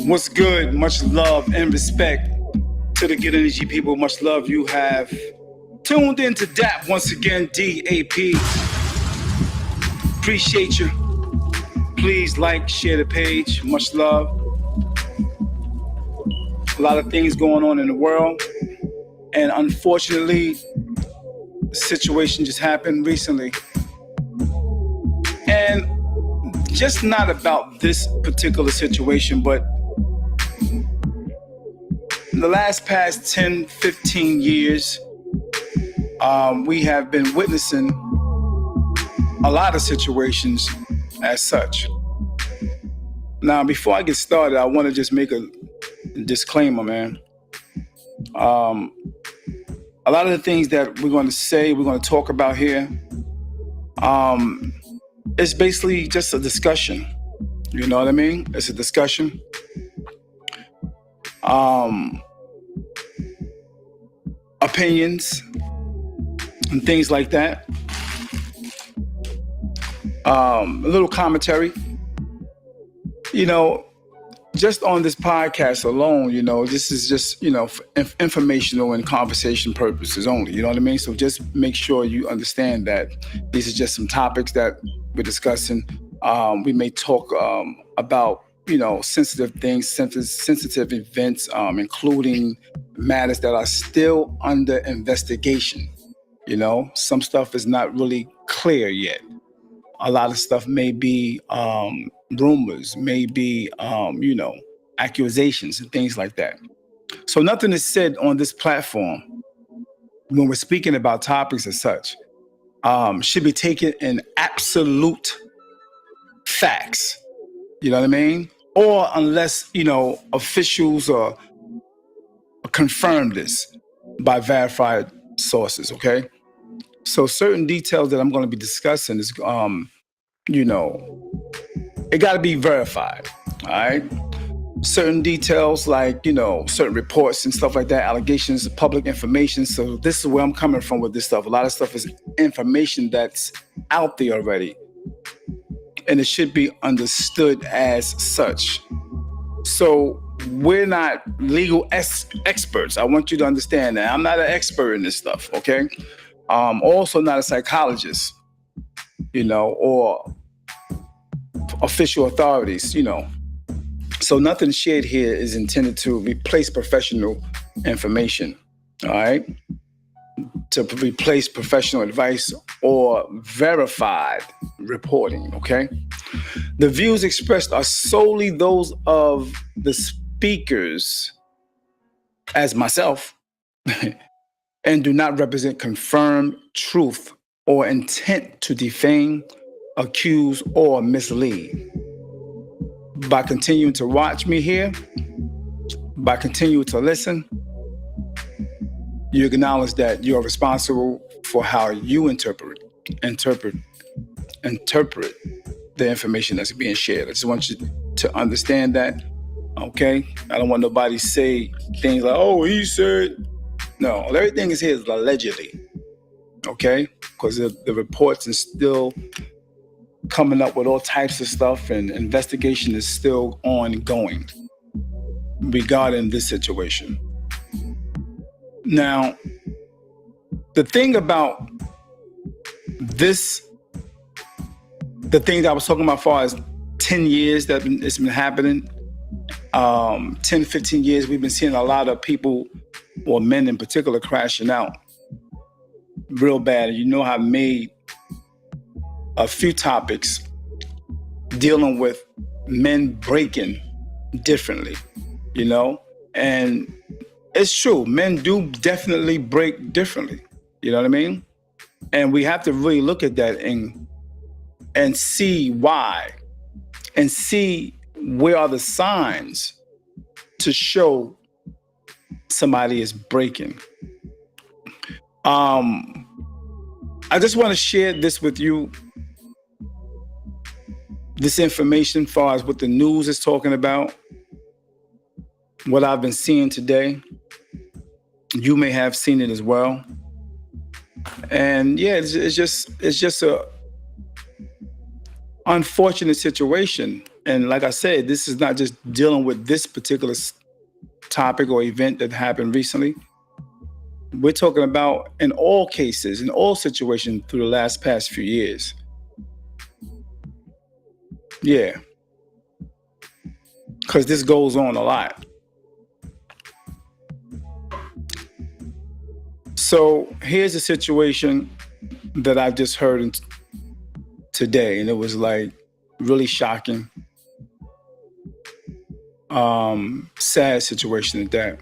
What's good? Much love and respect to the Good Energy people. Much love. You have tuned into D.A.P once again, D.A.P. Appreciate you. Please like, share the page. Much love. A lot of things going on in the world. And unfortunately, the situation just happened recently. And just not about this particular situation, but in the past 10, 15 years, we have been witnessing a lot of situations as such. Now, before I get started, I want to just make a disclaimer, man. A lot of the things that we're going to say, we're going to talk about here, it's basically just a discussion. You know what I mean? It's a discussion. Opinions and things like that. A little commentary. You know, just on this podcast alone, you know, this is just, you know, for informational and conversation purposes only. You know what I mean? So just make sure you understand that these are just some topics that we're discussing. We may talk about, you know, sensitive things, sensitive events, including matters that are still under investigation. You know, some stuff is not really clear yet. A lot of stuff may be rumors, may be, you know, accusations and things like that. So nothing is said on this platform when we're speaking about topics as such should be taken in absolute facts. You know what I mean? Or unless, you know, officials or confirm this by verified sources, okay? So certain details that I'm going to be discussing is, you know, it got to be verified, all right? Certain details like, you know, certain reports and stuff like that, allegations, public information. So this is where I'm coming from with this stuff. A lot of stuff is information that's out there already, and it should be understood as such. So we're not legal experts. I want you to understand that. I'm not an expert in this stuff, okay? Also not a psychologist, you know, or official authorities, you know. So nothing shared here is intended to replace professional information, all right? To replace professional advice or verified reporting, okay? The views expressed are solely those of the speakers, as myself, and do not represent confirmed truth or intent to defame, accuse, or mislead. By continuing to watch me here, by continuing to listen, you acknowledge that you are responsible for how you interpret the information that's being shared. I just want you to understand that, okay? I don't want nobody to say things like, oh, he said. No, everything is here is allegedly, okay? Because the reports are still coming up with all types of stuff, and investigation is still ongoing regarding this situation. Now, the thing about this, the thing that I was talking about as far as 10 years that it's been happening, 10, 15 years, we've been seeing a lot of people, or men in particular, crashing out real bad. You know, I've made a few topics dealing with men breaking differently, you know? And it's true, men do definitely break differently, you know what I mean? And we have to really look at that and see why, and see where are the signs to show somebody is breaking. I just want to share this with you, this information as far as what the news is talking about, what I've been seeing today. You may have seen it as well. And yeah, it's just a unfortunate situation And like I said, this is not just dealing with this particular topic or event that happened recently. We're talking about in all cases, in all situations through the past few years. Yeah, because this goes on a lot. So here's a situation that I've just heard today, and it was like really shocking, sad situation at that.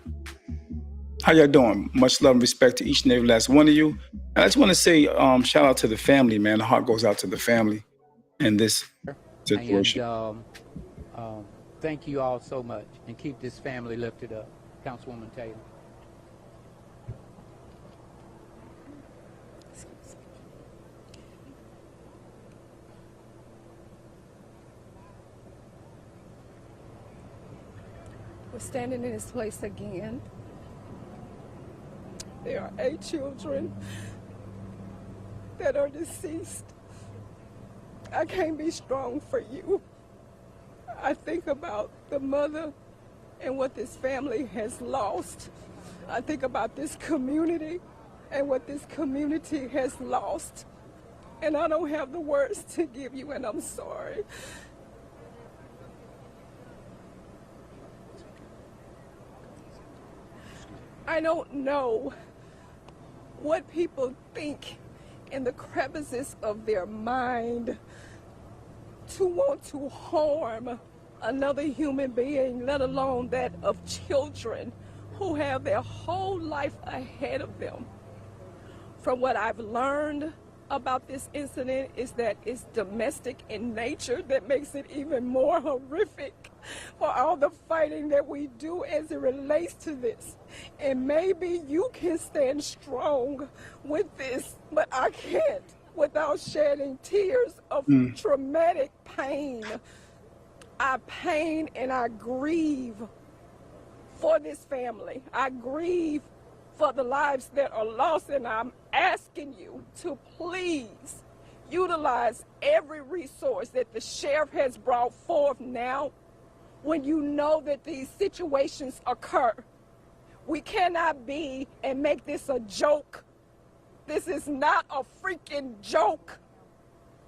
How y'all doing? Much love and respect to each and every last one of you. And I just want to say, shout out to the family, man. The heart goes out to the family in this And situation. thank you all so much, and keep this family lifted up. Councilwoman Taylor. We're standing in this place again. There are 8 children that are deceased. I can't be strong for you. I think about the mother and what this family has lost. I think about this community and what this community has lost. And I don't have the words to give you, and I'm sorry. I don't know what people think in the crevices of their mind to want to harm another human being, let alone that of children who have their whole life ahead of them. From what I've learned about this incident is that it's domestic in nature. That makes it even more horrific for all the fighting that we do as it relates to this. And maybe you can stand strong with this, but I can't without shedding tears of traumatic pain. I pain and I grieve for this family. I grieve for the lives that are lost, and I'm asking you to please utilize every resource that the sheriff has brought forth now when you know that these situations occur. We cannot be and make this a joke. This is not a freaking joke.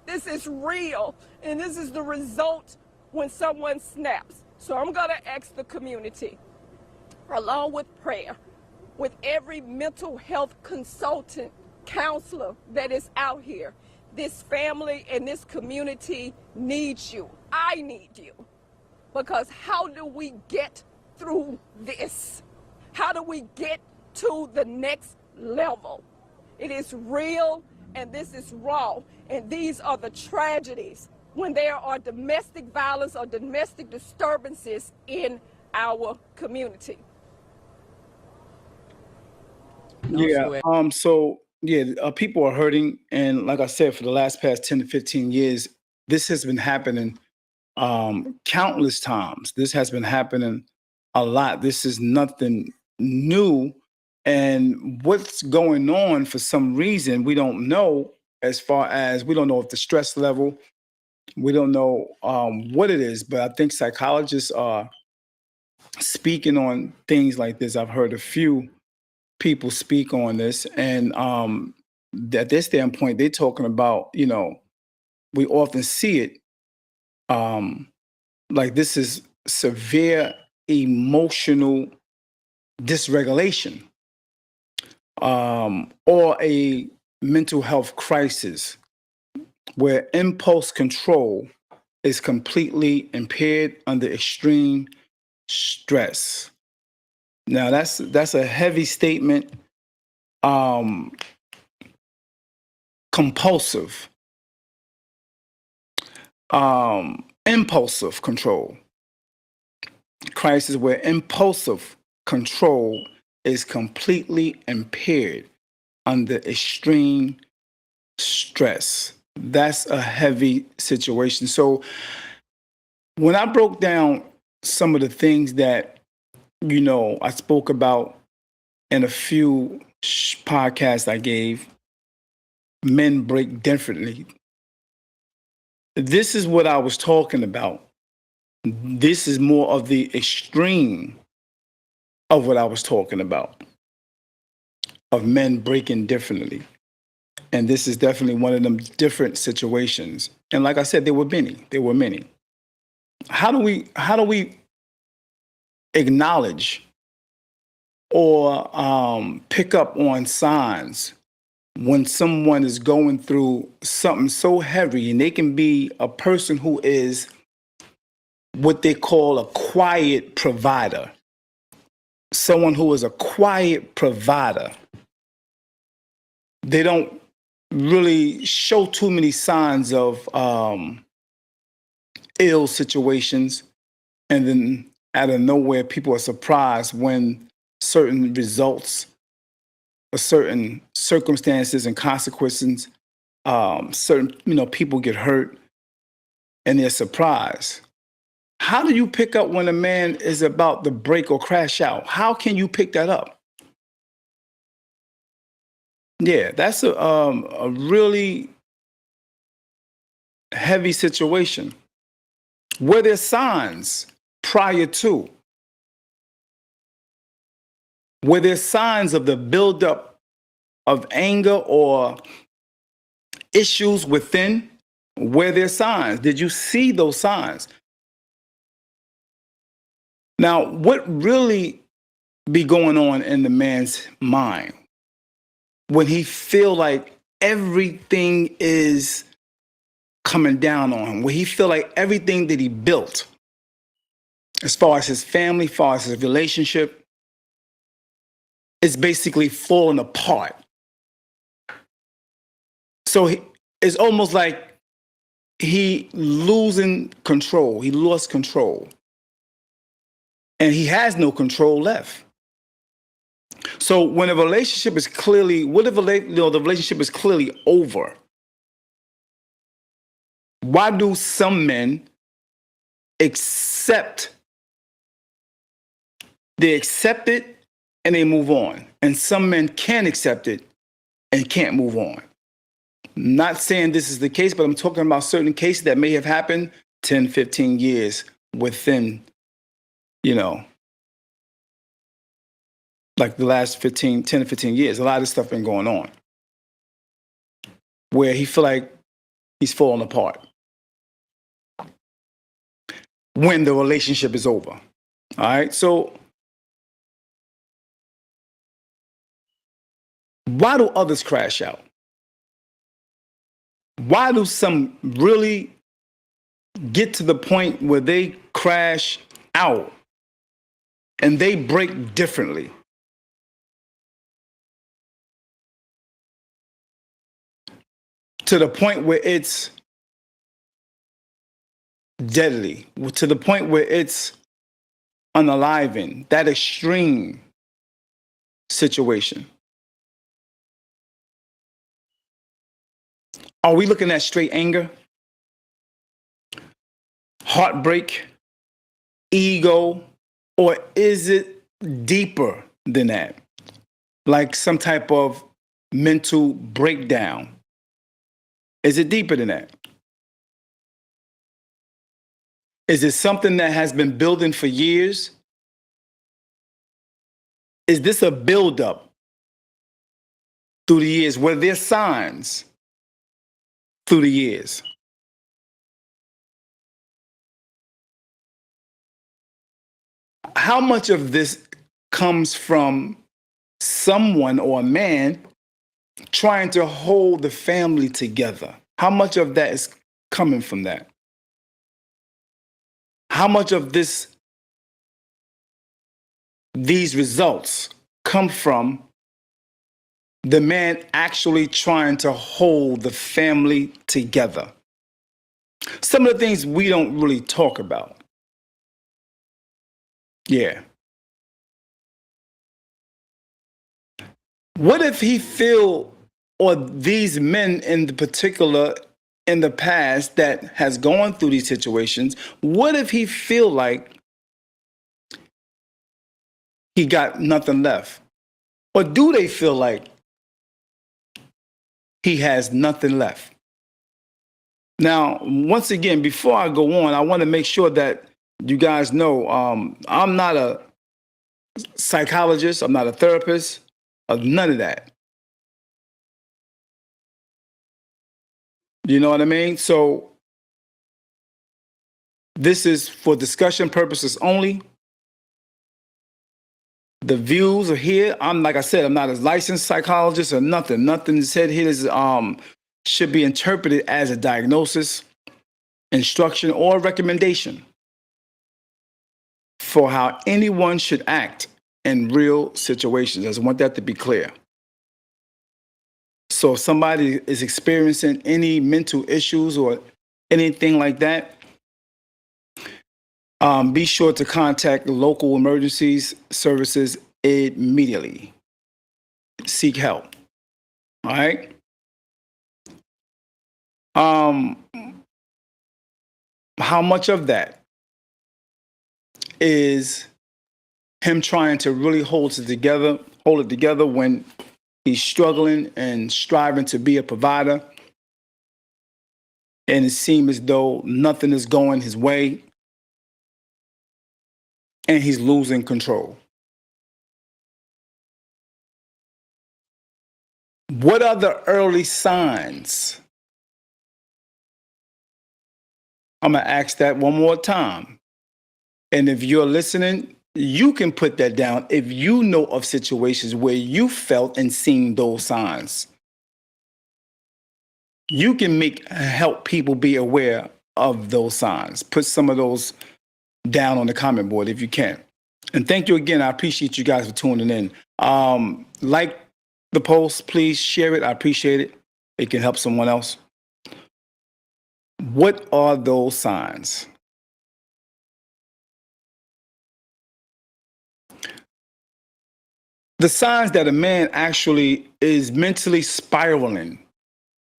This is real, and this is the result when someone snaps. So I'm gonna ask the community, along with prayer, with every mental health consultant, counselor that is out here, this family and this community needs you. I need you. Because how do we get through this? How do we get to the next level? It is real, and this is raw, and these are the tragedies when there are domestic violence or domestic disturbances in our community. Yeah. So yeah, people are hurting, and like I said, for the past 10 to 15 years, this has been happening countless times. This has been happening a lot. This is nothing new, and what's going on for some reason we don't know. As far as we don't know if the stress level, we don't know what it is, but I think psychologists are speaking on things like this. I've heard a few people speak on this, and at their standpoint, they're talking about, we often see it like this is severe emotional dysregulation, or a mental health crisis where impulse control is completely impaired under extreme stress. Now that's a heavy statement. Um, compulsive, impulsive control. Crisis where impulsive control is completely impaired under extreme stress. That's a heavy situation. So when I broke down some of the things that, I spoke about in a few podcasts I gave, men break differently. This is what I was talking about. This is more of the extreme of what I was talking about, of men breaking differently. And this is definitely one of them different situations. And like I said, there were many. There were many. How do we acknowledge or pick up on signs when someone is going through something so heavy, and they can be a person who is what they call a quiet provider, someone who is a quiet provider. They don't really show too many signs of ill situations, and then out of nowhere, people are surprised when certain results or certain circumstances and consequences, certain people get hurt, and they're surprised. How do you pick up when a man is about to break or crash out? How can you pick that up? Yeah, that's a really heavy situation. Were there signs prior to? Were there signs of the buildup of anger or issues within? Were there signs? Did you see those signs? Now, what really be going on in the man's mind when he feel like everything is coming down on him, when he feel like everything that he built, as far as his family, as far as his relationship, is basically falling apart? So it's almost like he losing control. He lost control. And he has no control left. So when a relationship is clearly, what if the relationship is clearly over? Why do some men accept? They accept it and they move on. And some men can't accept it and can't move on. Not saying this is the case, but I'm talking about certain cases that may have happened 10, 15 years within, like the last 10 to 15 years. A lot of this stuff been going on where he feel like he's falling apart when the relationship is over. All right. So why do others crash out? Why do some really get to the point where they crash out and they break differently? To the point where it's deadly, to the point where it's unaliving, that extreme situation. Are we looking at straight anger, heartbreak, ego, or is it deeper than that? Like some type of mental breakdown? Is it deeper than that? Is it something that has been building for years? Is this a buildup through the years? Were there signs through the years? How much of this comes from someone or a man trying to hold the family together? How much of that is coming from that? How much of these results come from the man actually trying to hold the family together? Some of the things we don't really talk about. Yeah. What if he feel, or these men in the particular in the past that has gone through these situations, what if he feel like he got nothing left? Or do they feel like he has nothing left? Now, once again, before I go on, I want to make sure that you guys know I'm not a psychologist. I'm not a therapist. None of that. You know what I mean? So this is for discussion purposes only. The views are here. I'm like I said, I'm not a licensed psychologist or nothing. Nothing said here is should be interpreted as a diagnosis, instruction, or recommendation for how anyone should act in real situations. I just want that to be clear. So if somebody is experiencing any mental issues or anything like that, be sure to contact the local emergencies services immediately. Seek help. All right. How much of that is him trying to really hold it together when he's struggling and striving to be a provider, and it seems as though nothing is going his way and he's losing control? What are the early signs? I'm going to ask that one more time. And if you're listening, you can put that down if you know of situations where you felt and seen those signs. You can help people be aware of those signs. Put some of those down on the comment board if you can. And thank you again. I appreciate you guys for tuning in. Like the post, please share it. I appreciate it. It can help someone else. What are those signs? The signs that a man actually is mentally spiraling,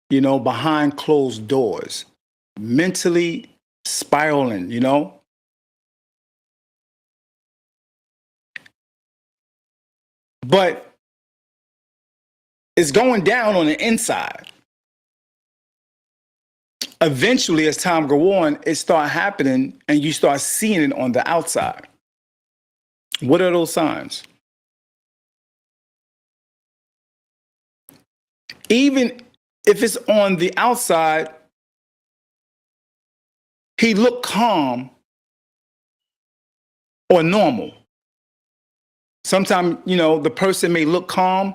behind closed doors, mentally spiraling, but it's going down on the inside. Eventually, as time go on, it start happening and you start seeing it on the outside. What are those signs? Even if it's on the outside, he looked calm or normal. Sometimes, the person may look calm,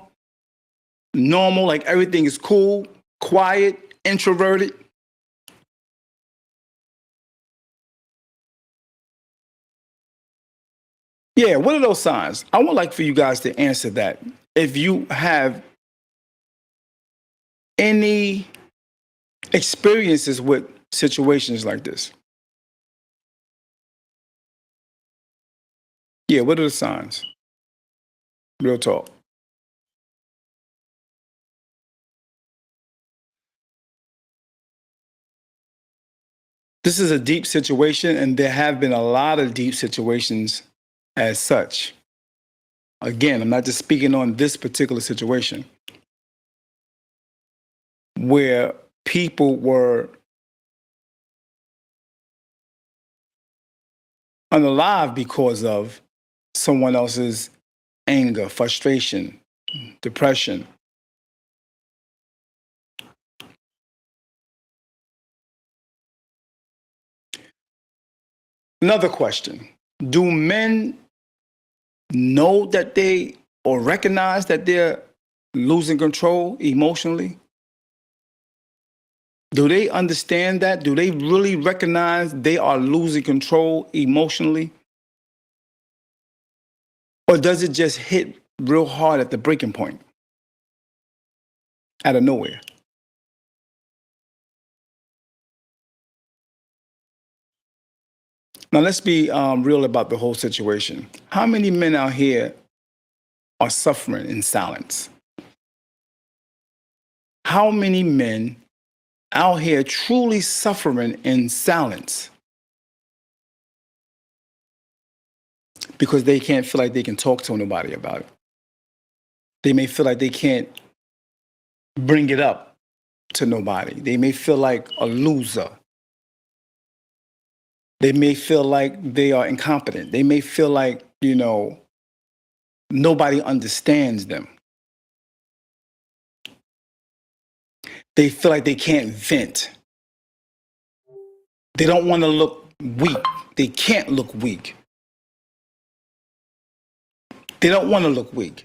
normal, like everything is cool, quiet, introverted. Yeah, what are those signs? I would like for you guys to answer that. If you have any experiences with situations like this. Yeah, what are the signs? Real talk. This is a deep situation, and there have been a lot of deep situations as such. Again, I'm not just speaking on this particular situation where people were unalive because of someone else's anger, frustration, depression. Another question. Do men know that or recognize that they're losing control emotionally? Do they understand that? Do they really recognize they are losing control emotionally? Or does it just hit real hard at the breaking point out of nowhere? Now, let's be real about the whole situation. How many men out here are suffering in silence? How many men out here truly suffering in silence because they can't feel like they can talk to nobody about it? They may feel like they can't bring it up to nobody. They may feel like a loser. They may feel like they are incompetent. They may feel like, nobody understands them. They feel like they can't vent. They don't want to look weak. They can't look weak. They don't want to look weak.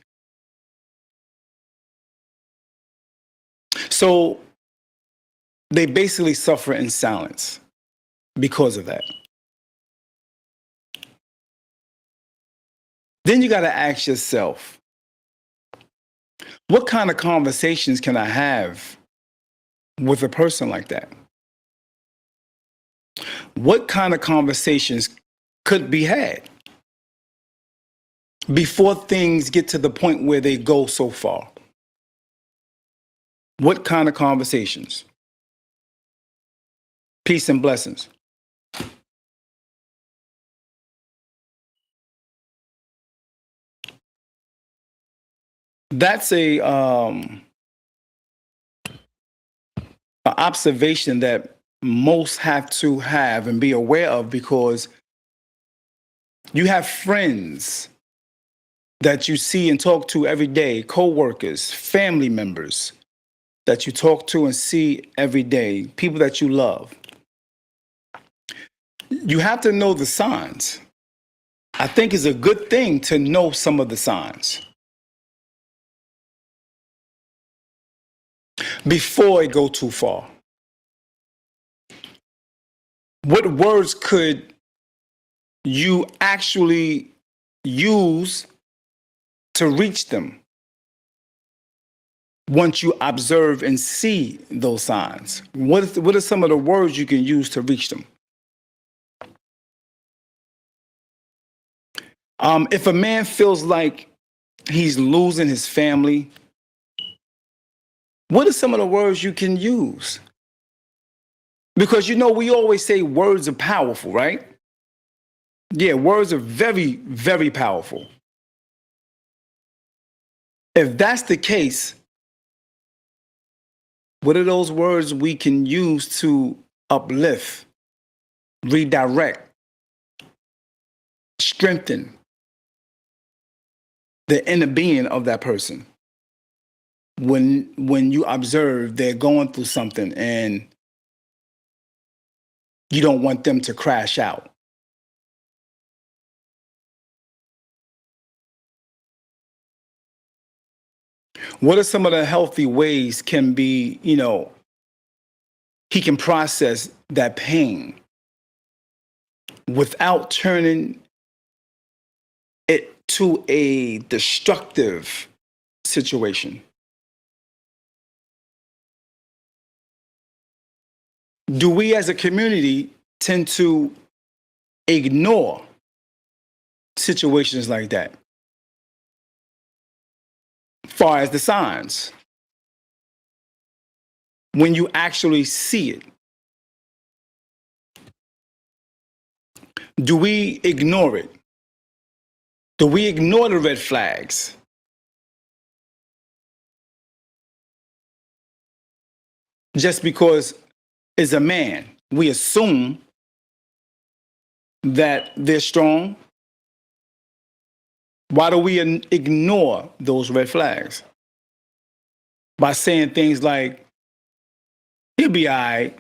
So they basically suffer in silence because of that. Then you got to ask yourself, what kind of conversations can I have with a person like that? What kind of conversations could be had before things get to the point where they go so far? What kind of conversations? Peace and blessings. That's an observation that most have to have and be aware of, because you have friends that you see and talk to every day, co-workers, family members that you talk to and see every day, people that you love. You have to know the signs. I think it's a good thing to know some of the signs before it go too far. What words could you actually use to reach them once you observe and see those signs? What are some of the words you can use to reach them? If a man feels like he's losing his family, what are some of the words you can use? Because we always say words are powerful, right? Yeah, words are very, very powerful. If that's the case, what are those words we can use to uplift, redirect, strengthen the inner being of that person? When you observe they're going through something and you don't want them to crash out. What are some of the healthy ways can be, he can process that pain without turning it to a destructive situation? Do we as a community tend to ignore situations like that? Far as the signs, when you actually see it, do we ignore it? Do we ignore the red flags? Just because it's a man, we assume that they're strong. Why do we ignore those red flags? By saying things like, he'll be all right.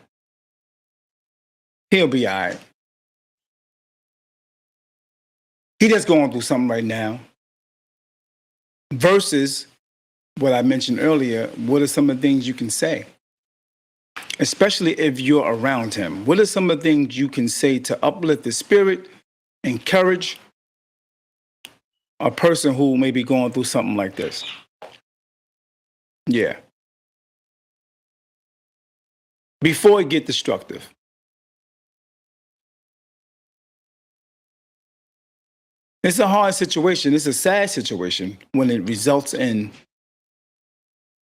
He'll be all right. He just going through something right now. Versus what I mentioned earlier, what are some of the things you can say? Especially if you're around him. What are some of the things you can say to uplift the spirit, encourage a person who may be going through something like this? Yeah. Before it get destructive. It's a hard situation. It's a sad situation when it results in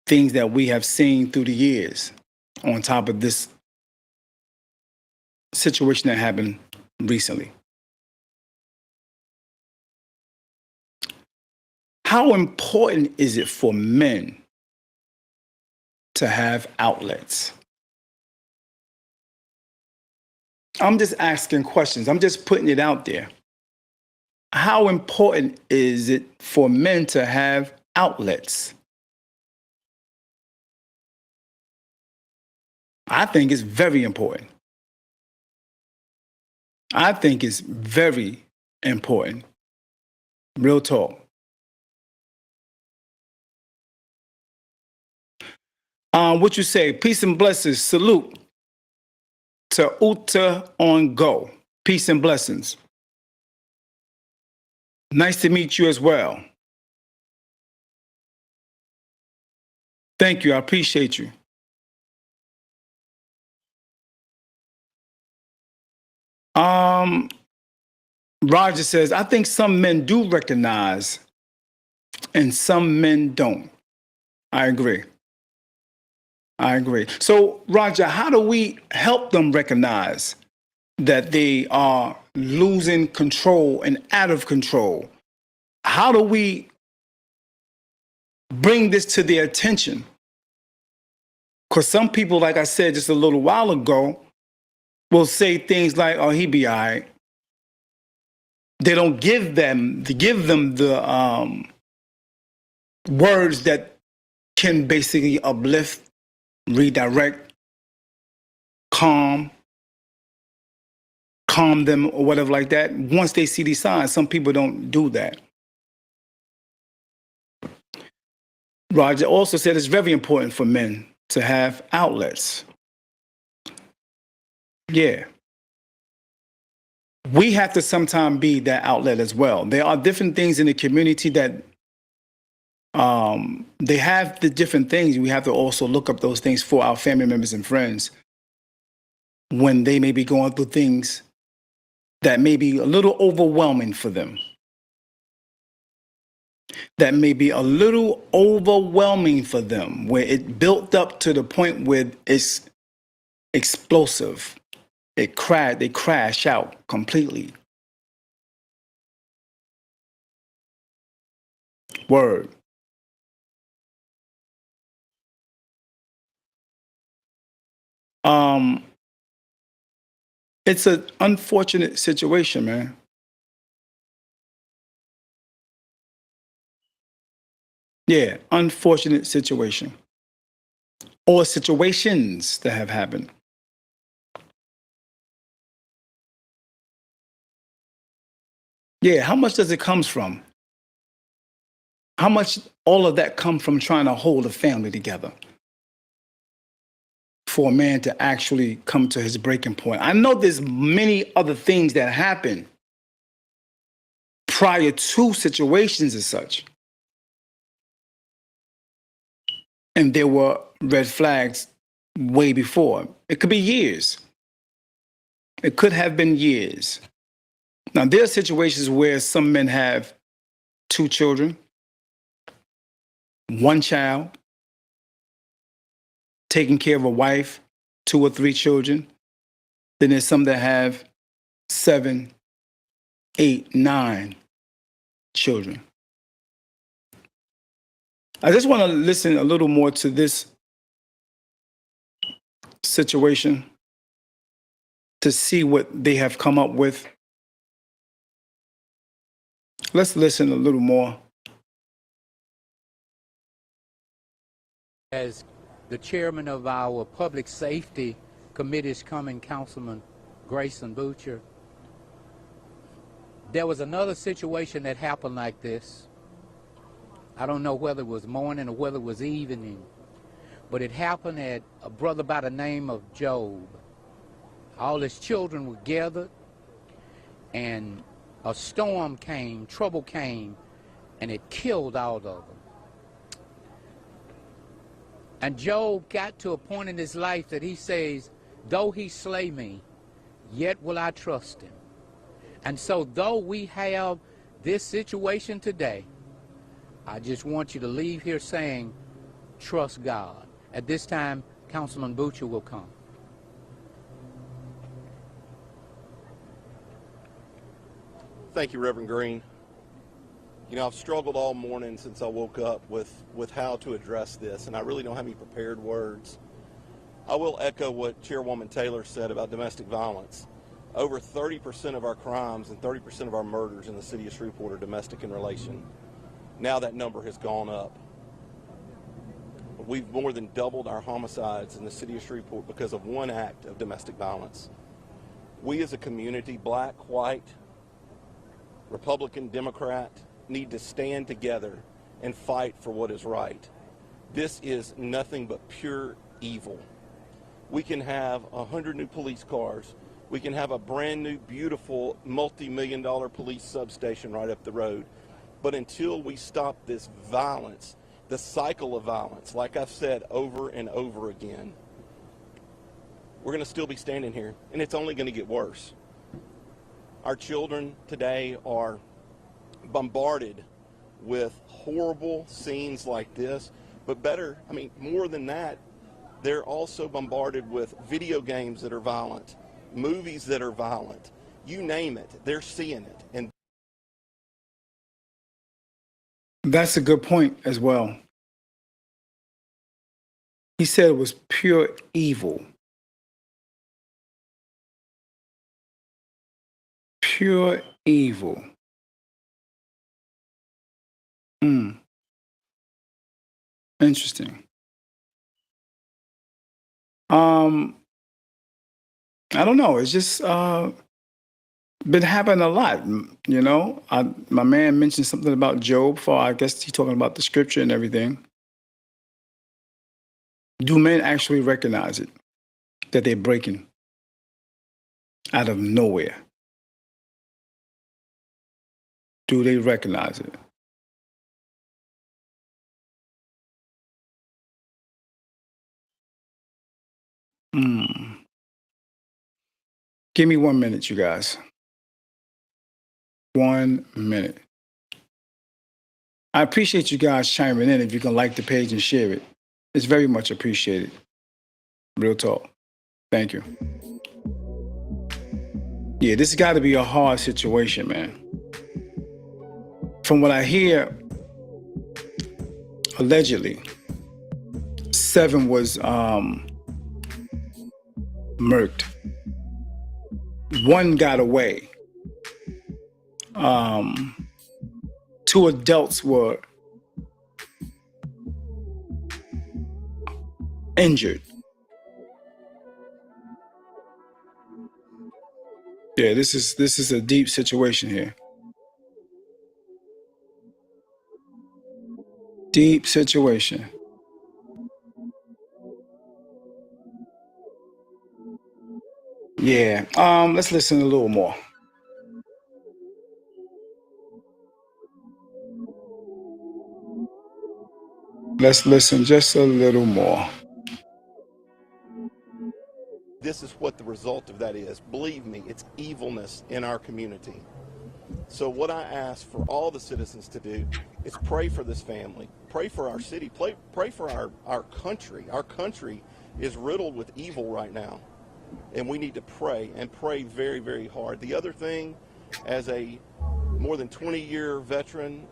things that we have seen through the years, on top of this situation that happened recently. How important is it for men to have outlets? I'm just asking questions. I'm just putting it out there. How important is it for men to have outlets? I think it's very important. I think it's very important. Real talk. What you say? Peace and blessings. Salute to Uta on Go. Peace and blessings. Nice to meet you as well. Thank you. I appreciate you. Roger says, I think some men do recognize and some men don't. I agree. I agree. So, Roger, how do we help them recognize that they are losing control and out of control? How do we bring this to their attention? Because some people, like I said just a little while ago, will say things like, "Oh, he be all right." They don't give them the words that can basically uplift, redirect, calm them or whatever like that. Once they see these signs, some people don't do that. Roger also said it's very important for men to have outlets. Yeah. We have to sometimes be that outlet as well. There are different things in the community that they have the different things. We have to also look up those things for our family members and friends when they may be going through things that may be a little overwhelming for them. That may be a little overwhelming for them, where it built up to the point where it's explosive. They crash out completely. Word. It's an unfortunate situation, man. Yeah, unfortunate situation. Or situations that have happened. Yeah, how much does it come from? How much all of that come from trying to hold a family together? For a man to actually come to his breaking point. I know there's many other things that happen prior to situations as such. And there were red flags way before. It could be years. It could have been years. Now, there are situations where some men have 2 children, 1 child, taking care of a wife, 2 or 3 children. Then there's some that have 7, 8, 9 children. I just want to listen a little more to this situation to see what they have come up with. Let's listen a little more. As the chairman of our public safety committee is coming, Councilman Grayson Butcher, there was another situation that happened like this. I don't know whether it was morning or whether it was evening, but it happened at a brother by the name of Job. All his children were gathered, and a storm came, trouble came, and it killed all of them. And Job got to a point in his life that he says, though he slay me, yet will I trust him. And so though we have this situation today, I just want you to leave here saying, trust God. At this time, Councilman Butcher will come. Thank you, Reverend Green. You know, I've struggled all morning since I woke up with how to address this, and I really don't have any prepared words. I will echo what Chairwoman Taylor said about domestic violence. Over 30% of our crimes and 30% of our murders in the city of Shreveport are domestic in relation. Now that number has gone up. We've more than doubled our homicides in the city of Shreveport because of one act of domestic violence. We as a community, black, white, Republican, Democrat, need to stand together and fight for what is right. This is nothing but pure evil. We can have 100 new police cars. We can have a brand new, beautiful, multi-million-dollar police substation right up the road. But until we stop this violence, the cycle of violence, like I've said over and over again, we're going to still be standing here, and it's only going to get worse. Our children today are bombarded with horrible scenes like this, but better, I mean, more than that, they're also bombarded with video games that are violent, movies that are violent. You name it, they're seeing it. And That's a good point as well. He said it was pure evil. Pure evil. Interesting. Um, I don't know. It's just been happening a lot. You know, my man mentioned something about Job. For I guess he's talking about the scripture and everything. Do men actually recognize it that they're breaking out of nowhere? Do they recognize it? Mm. Give me 1 minute, you guys. 1 minute. I appreciate you guys chiming in. If you can like the page and share it, it's very much appreciated. Real talk. Thank you. Yeah, this has got to be a hard situation, man. From what I hear, allegedly, 7 was murked. 1 got away. 2 adults were injured. Yeah, this is a deep situation here. Deep situation. Yeah. Let's listen a little more. Let's listen just a little more. this is what the result of that is. Believe me, it's evilness in our community. So what I ask for all the citizens to do is pray for this family, pray for our city, pray for our country. Our country is riddled with evil right now, and we need to pray and pray very, very hard. The other thing, as a more than 20-year veteran,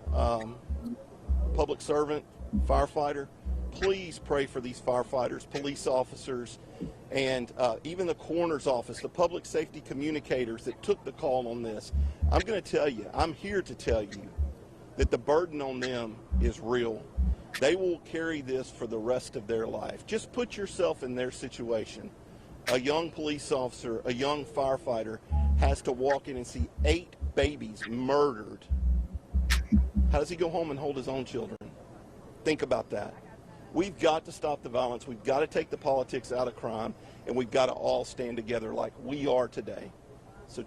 public servant, firefighter, please pray for these firefighters, police officers, and even the coroner's office, the public safety communicators that took the call on this. I'm going to tell you, I'm here to tell you that the burden on them is real. They will carry this for the rest of their life. Just put yourself in their situation. A young police officer, a young firefighter has to walk in and see 8 babies murdered. How does he go home and hold his own children? Think about that. We've got to stop the violence. We've got to take the politics out of crime, and we've got to all stand together like we are today. So,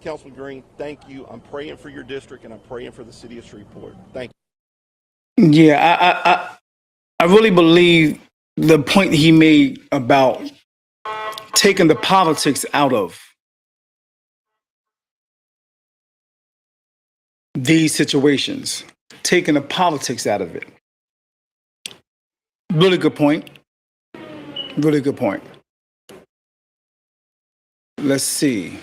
Councilman Green, thank you. I'm praying for your district, and I'm praying for the city of Shreveport. Thank you. Yeah, I really believe the point he made about taking the politics out of these situations, taking the politics out of it. Really good point. Really good point. Let's see.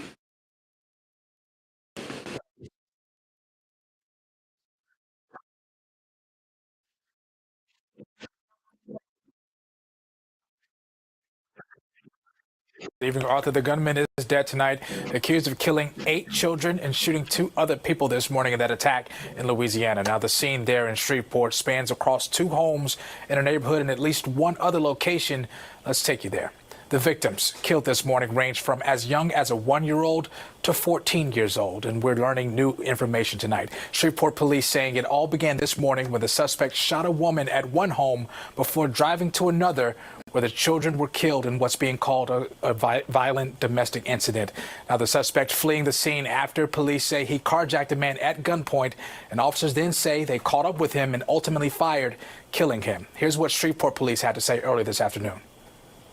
Evening, Arthur. The gunman is dead tonight, accused of killing 8 children and shooting 2 other people this morning in that attack in Louisiana. Now, the scene there in Shreveport spans across 2 homes in a neighborhood and at least 1 other location. Let's take you there. The victims killed this morning ranged from as young as a 1-year-old to 14 years old, and we're learning new information tonight. Shreveport police saying it all began this morning when the suspect shot a woman at one home before driving to another where the children were killed in what's being called a violent domestic incident. Now, the suspect fleeing the scene after police say he carjacked a man at gunpoint, and officers then say they caught up with him and ultimately fired, killing him. Here's what Shreveport police had to say early this afternoon.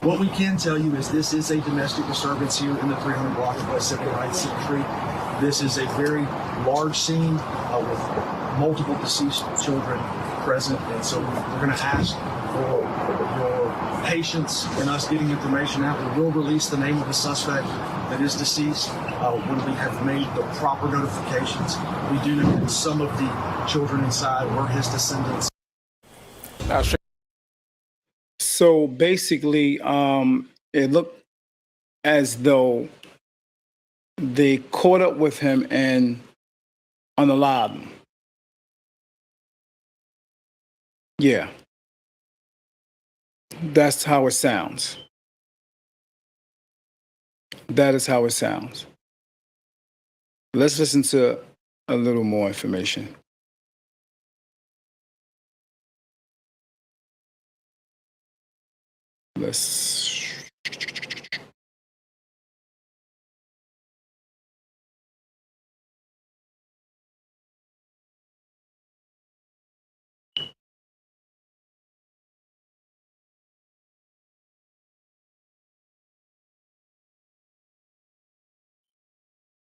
What we can tell you is this is a domestic disturbance here in the 300 block of West 79th Street. This is a very large scene with multiple deceased children present, and so we're going to ask for your patience in us getting information out. We will release the name of the suspect that is deceased when we have made the proper notifications. We do know that some of the children inside were his descendants. So basically, it looked as though they caught up with him and unalived him. Yeah. That's how it sounds. That is how it sounds. Let's listen to a little more information.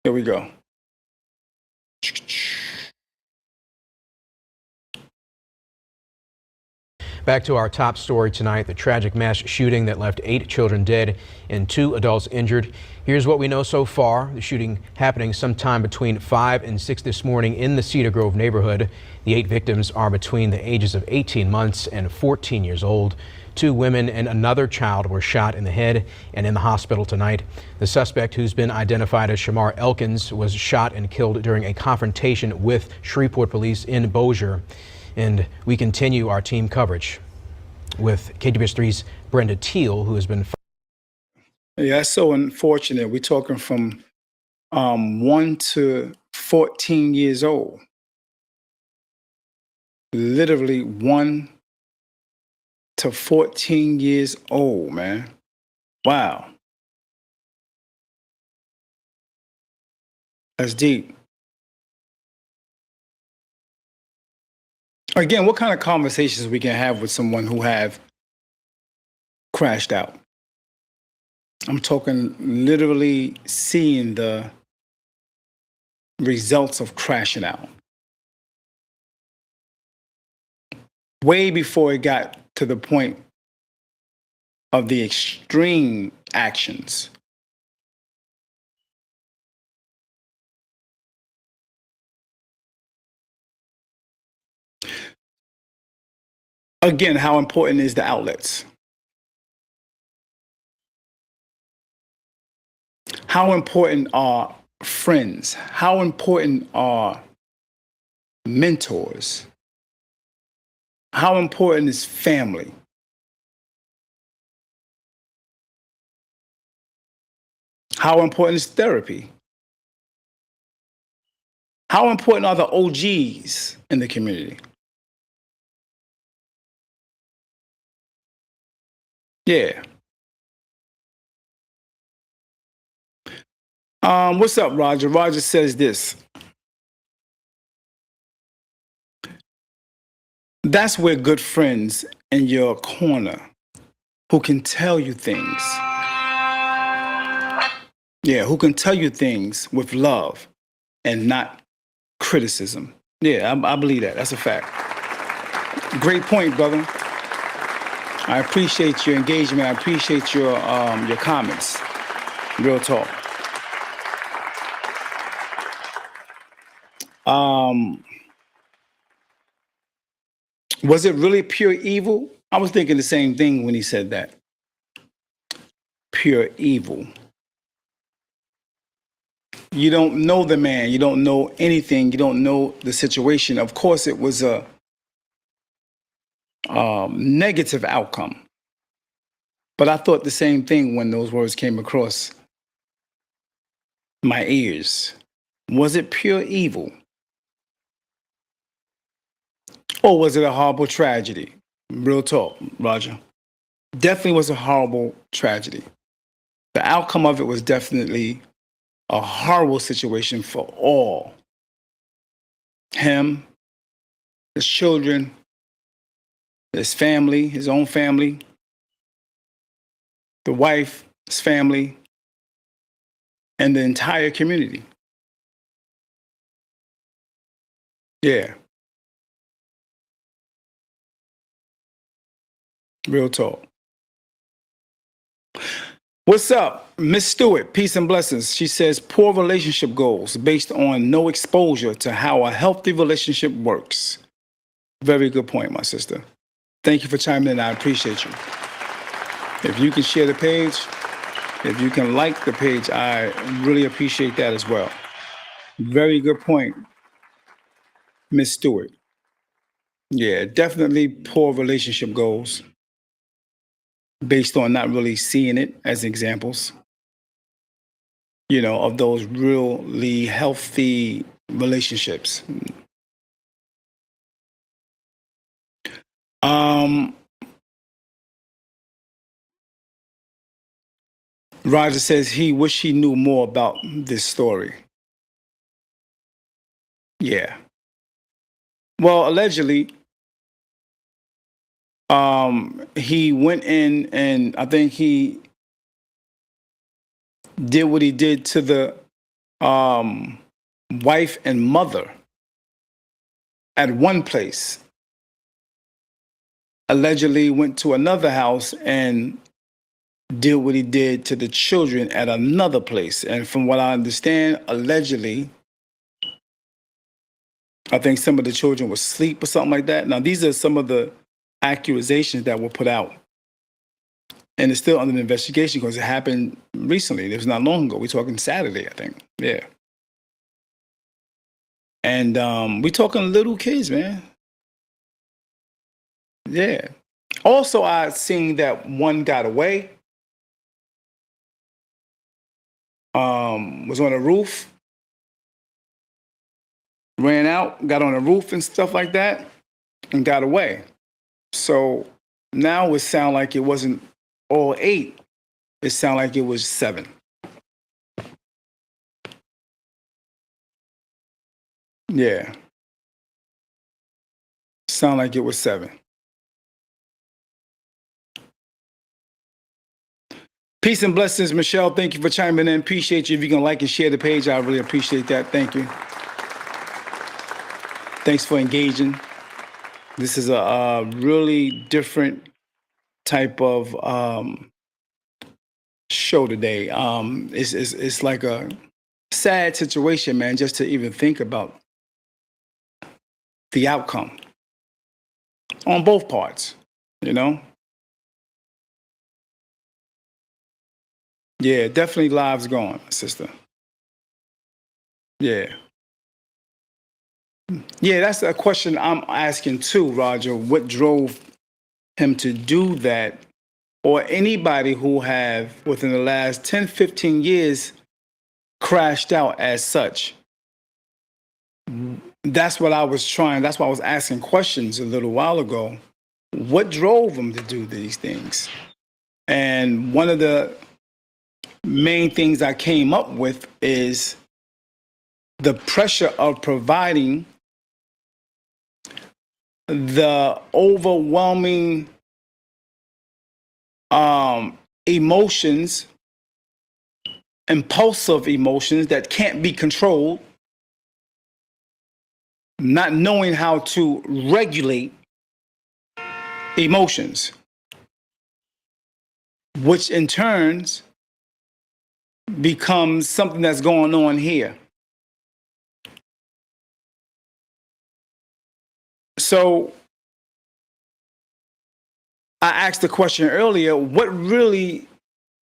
Here we go. Back to our top story tonight, the tragic mass shooting that left 8 children dead and 2 adults injured. Here's what we know so far. The shooting happening sometime between 5 and 6 this morning in the Cedar Grove neighborhood. The 8 victims are between the ages of 18 months and 14 years old. 2 women and another child were shot in the head and in the hospital tonight. The suspect, who's been identified as Shamar Elkins, was shot and killed during a confrontation with Shreveport police in Bossier. And we continue our team coverage with KTBS3's Brenda Teal, who has been. Yeah, that's so unfortunate. We're talking from 1 to 14 years old. Literally 1 to 14 years old, man. Wow. That's deep. Again, what kind of conversations we can have with someone who have crashed out? I'm talking literally seeing the results of crashing out. Way before it got to the point of the extreme actions. Again, how important is the outlets? How important are friends? How important are mentors? How important is family? How important is therapy? How important are the OGs in the community? Yeah. What's up, Roger? Roger says this. That's where good friends in your corner who can tell you things. Yeah, who can tell you things with love and not criticism. Yeah, I believe that. That's a fact. Great point, brother. I appreciate your engagement. I appreciate your comments. Real talk. Was it really pure evil? I was thinking the same thing when he said that. pure evil. You don't know the man. You don't know anything. You don't know the situation. Of course, it was a negative outcome. But I thought the same thing when those words came across my ears. Was it pure evil? Or was it a horrible tragedy? Real talk, Roger. Definitely was a horrible tragedy. The outcome of it was definitely a horrible situation for all. Him, his children, his family, his own family, the wife, his family, and the entire community. Yeah. Real talk. What's up, Miss Stewart? Peace and blessings. She says poor relationship goals based on no exposure to how a healthy relationship works. Very good point, my sister. Thank you for chiming in. I appreciate you. If you can share the page, if you can like the page, I really appreciate that as well. Very good point, Miss Stewart. Yeah, definitely poor relationship goals based on not really seeing it as examples, of those really healthy relationships. Roger says he wish he knew more about this story. Yeah. Well, allegedly, he went in and I think he did what he did to the wife and mother at one place. Allegedly went to another house and did what he did to the children at another place. And from what I understand, allegedly, I think some of the children were asleep or something like that. Now, these are some of the accusations that were put out. And it's still under investigation because it happened recently. It was not long ago. We're talking Saturday, I think. Yeah. And we're talking little kids, man. Yeah. Also, I seen that one got away. Was on a roof, ran out, got on a roof and stuff like that, and got away. So now it sounds like it wasn't all 8. It sounds like it was 7. Yeah. Sound like it was 7. Peace and blessings, Michelle. Thank you for chiming in. Appreciate you. If you can like and share the page, I really appreciate that. Thank you. Thanks for engaging. This is a really different type of show today. It's like a sad situation, man, just to even think about the outcome on both parts, Yeah, definitely lives gone, sister. Yeah. Yeah, that's a question I'm asking too, Roger. What drove him to do that? Or anybody who have, within the last 10, 15 years, crashed out as such? That's what I was that's why I was asking questions a little while ago. What drove him to do these things? And one of the main things I came up with is the pressure of providing the overwhelming emotions, impulsive emotions that can't be controlled, not knowing how to regulate emotions, which in turns becomes something that's going on here. So I asked the question earlier, what really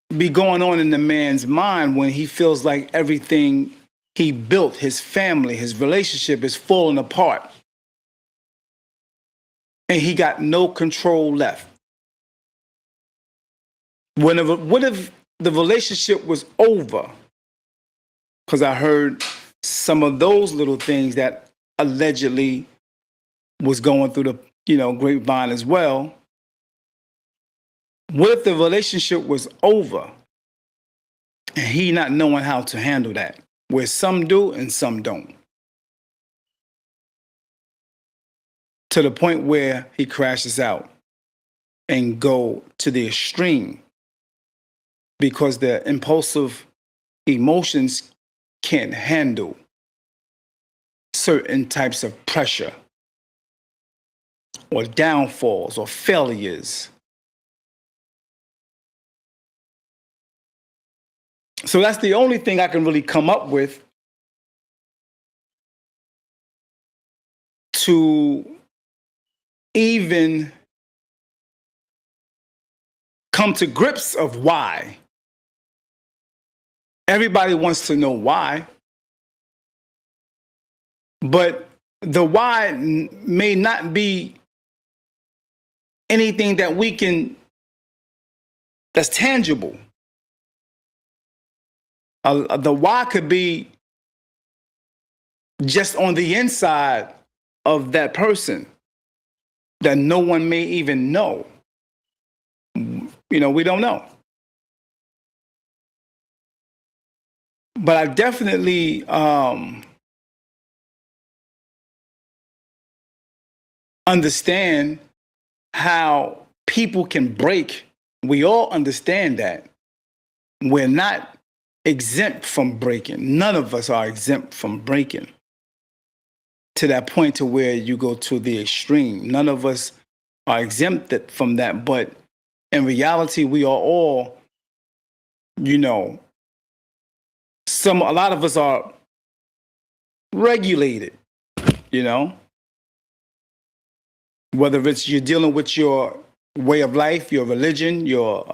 be going on in the man's mind when he feels like everything he built, his family, his relationship is falling apart and he got no control left? What if the relationship was over? Because I heard some of those little things that allegedly was going through the, grapevine as well. What if the relationship was over and he not knowing how to handle that, where some do and some don't, to the point where he crashes out and go to the extreme because the impulsive emotions can't handle certain types of pressure or downfalls or failures. So that's the only thing I can really come up with to even come to grips of why. Everybody wants to know why, but the why may not be anything that's tangible. The why could be just on the inside of that person that no one may even know. We don't know. But I definitely understand how people can break. We all understand that. We're not exempt from breaking. None of us are exempt from breaking to that point to where you go to the extreme. None of us are exempted from that. But in reality, we are all, a lot of us are regulated, whether it's you're dealing with your way of life, your religion, your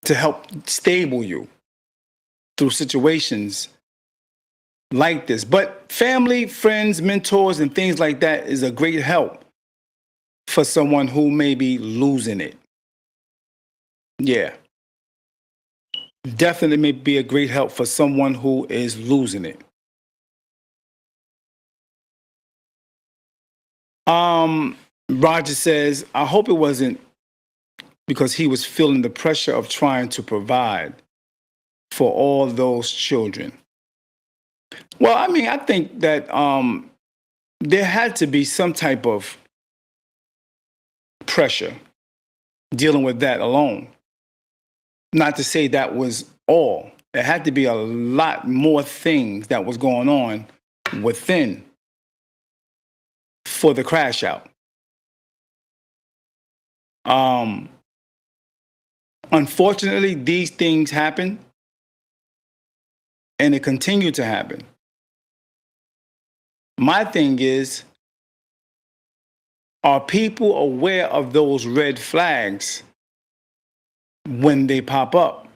to help stable you through situations like this. But family, friends, mentors, and things like that is a great help for someone who may be losing it. Yeah. Definitely may be a great help for someone who is losing it. Roger says, I hope it wasn't because he was feeling the pressure of trying to provide for all those children. Well, I think that there had to be some type of pressure dealing with that alone. Not to say that was all. There had to be a lot more things that was going on within for the crash out. Unfortunately, these things happen and they continue to happen. My thing is, are people aware of those red flags when they pop up?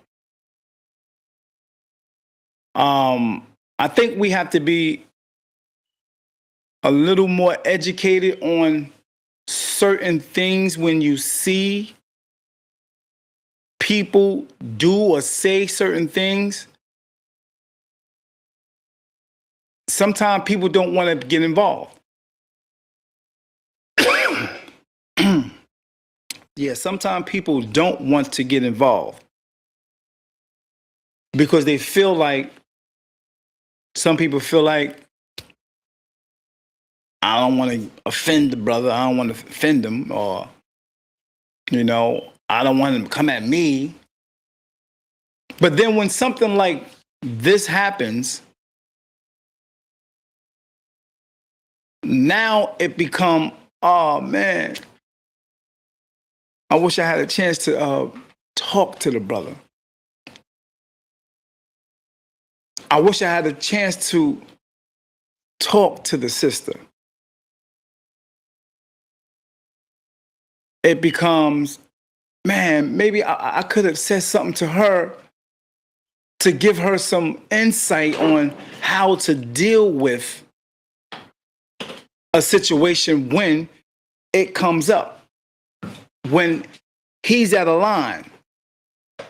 I think we have to be a little more educated on certain things when you see people do or say certain things. Sometimes people don't want to get involved. Yeah, sometimes people don't want to get involved because they feel like, some people feel like, I don't want to offend the brother, I don't want to offend him, or, I don't want him to come at me. But then when something like this happens, now it become, oh man, I wish I had a chance to talk to the brother. I wish I had a chance to talk to the sister. It becomes, man, maybe I could have said something to her to give her some insight on how to deal with a situation when it comes up, when he's at a line.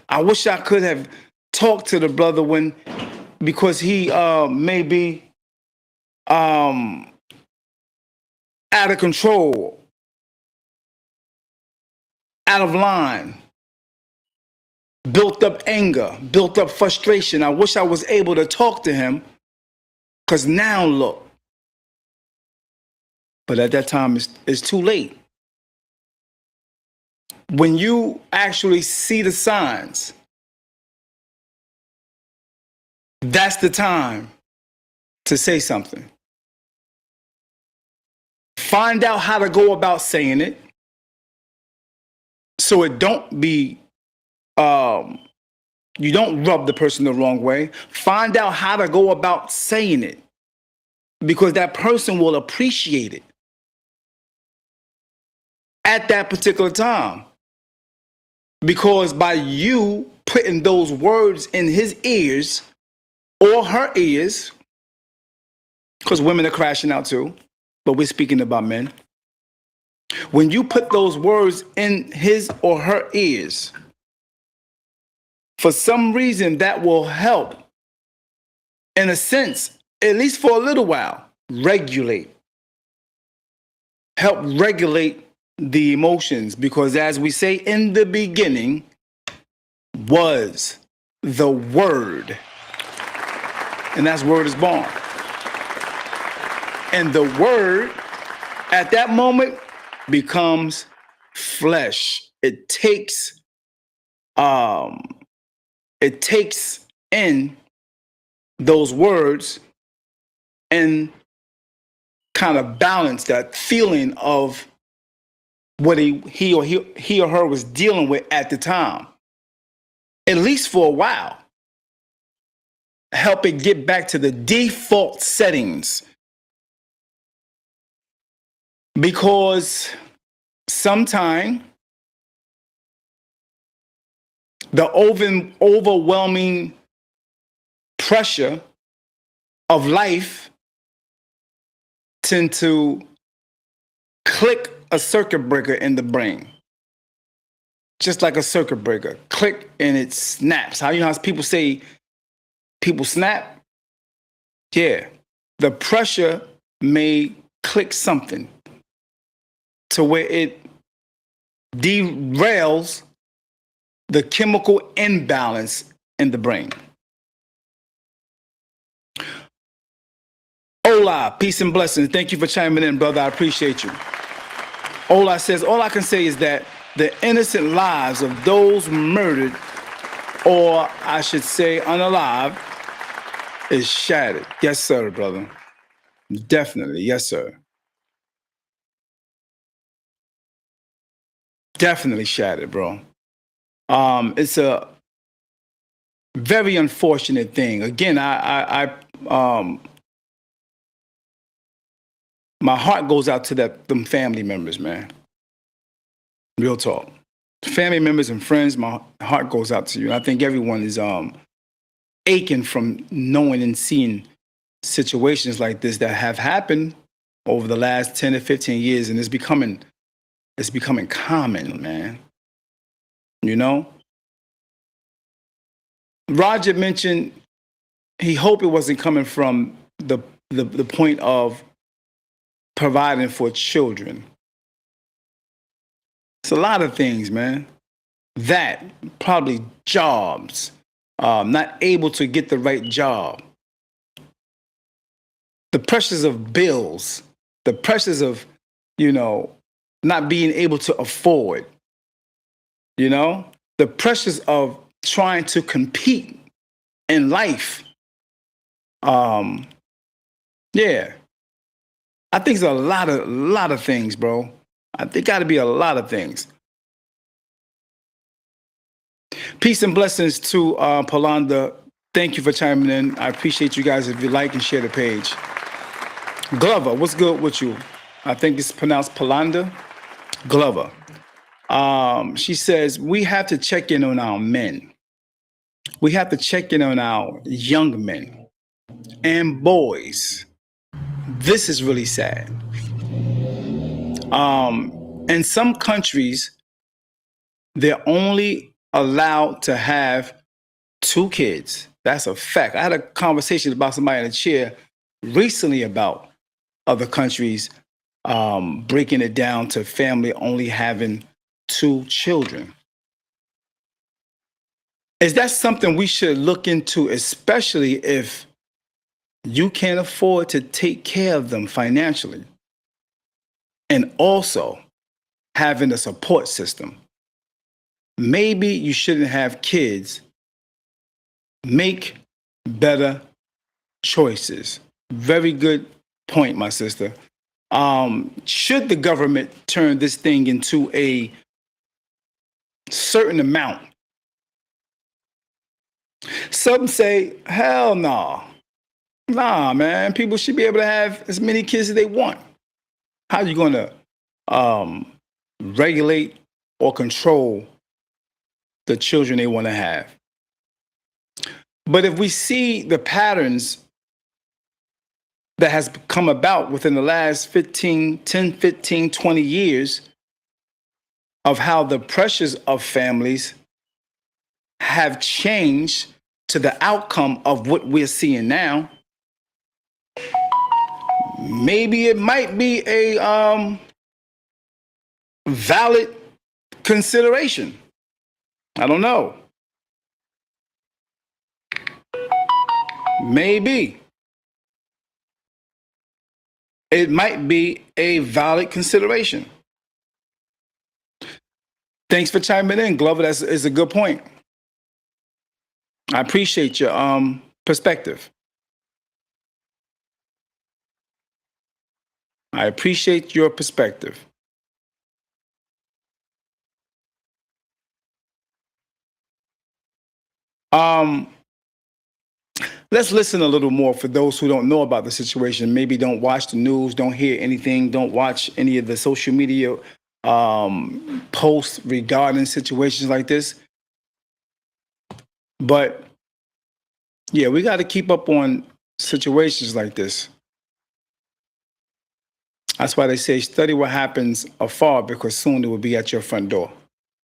I wish I could have talked to the brother because he may be out of control, out of line, built up anger, built up frustration. I wish I was able to talk to him, because now look. But at that time, it's too late. When you actually see the signs, that's the time to say something. Find out how to go about saying it so it don't be, you don't rub the person the wrong way. Find out how to go about saying it, because that person will appreciate it at that particular time. Because by you putting those words in his ears or her ears, because women are crashing out too, but we're speaking about men. When you put those words in his or her ears, for some reason that will help, in a sense, at least for a little while, help regulate the emotions. Because as we say, in the beginning was the Word, and that's Word is born. And the Word at that moment becomes flesh. It takes in those words and kind of balance that feeling of what he or her was dealing with at the time, at least for a while. Help it get back to the default settings. Because sometimes the overwhelming pressure of life tend to click a circuit breaker in the brain. Just like a circuit breaker. Click and it snaps. How you know how people say people snap? Yeah. The pressure may click something to where it derails the chemical imbalance in the brain. Ola, peace and blessings. Thank you for chiming in, brother. I appreciate you. Ola says, all I can say is that the innocent lives of those murdered, or I should say unalive, is shattered. Yes, sir, brother. Definitely. Yes, sir. Definitely shattered, bro. It's a very unfortunate thing. Again, I my heart goes out to them family members, man. Real talk. Family members and friends, my heart goes out to you. And I think everyone is aching from knowing and seeing situations like this that have happened over the last 10 to 15 years, and it's becoming common, man. You know? Roger mentioned he hoped it wasn't coming from the point of providing for children. It's a lot of things, man. That, probably jobs, not able to get the right job. The pressures of bills, the pressures of, not being able to afford, the pressures of trying to compete in life. Yeah. I think it's a lot of things, bro. I think got to be a lot of things. Peace and blessings to Polanda. Thank you for chiming in. I appreciate you guys if you like and share the page. Glover, what's good with you? I think it's pronounced Polanda. Glover. She says, we have to check in on our men. We have to check in on our young men and boys. This is really sad. In some countries, they're only allowed to have 2 kids. That's a fact. I had a conversation about somebody in a chair recently about other countries breaking it down to family only having 2 children. Is that something we should look into, especially if you can't afford to take care of them financially? And also having a support system. Maybe you shouldn't have kids. Make better choices. Very good point, my sister. Should the government turn this thing into a certain amount? Some say, hell no. Nah, man. People should be able to have as many kids as they want. How are you going to regulate or control the children they want to have? But if we see the patterns that has come about within the last 10, 15, 20 years of how the pressures of families have changed to the outcome of what we're seeing now, maybe it might be a valid consideration. I don't know. Maybe. It might be a valid consideration. Thanks for chiming in, Glover. That's a good point. I appreciate your perspective. I appreciate your perspective. Let's listen a little more for those who don't know about the situation, maybe don't watch the news, don't hear anything, don't watch any of the social media posts regarding situations like this. But yeah, we got to keep up on situations like this. That's why they say study what happens afar, because soon it will be at your front door.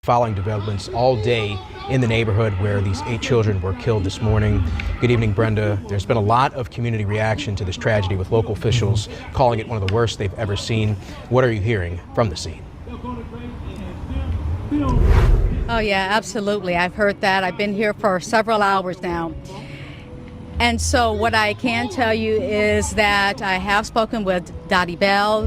Following developments all day in the neighborhood where these 8 children were killed this morning. Good evening, Brenda. There's been a lot of community reaction to this tragedy, with local officials calling it one of the worst they've ever seen. What are you hearing from the scene? Oh, yeah, absolutely. I've heard that. I've been here for several hours now. And so what I can tell you is that I have spoken with Dottie Bell,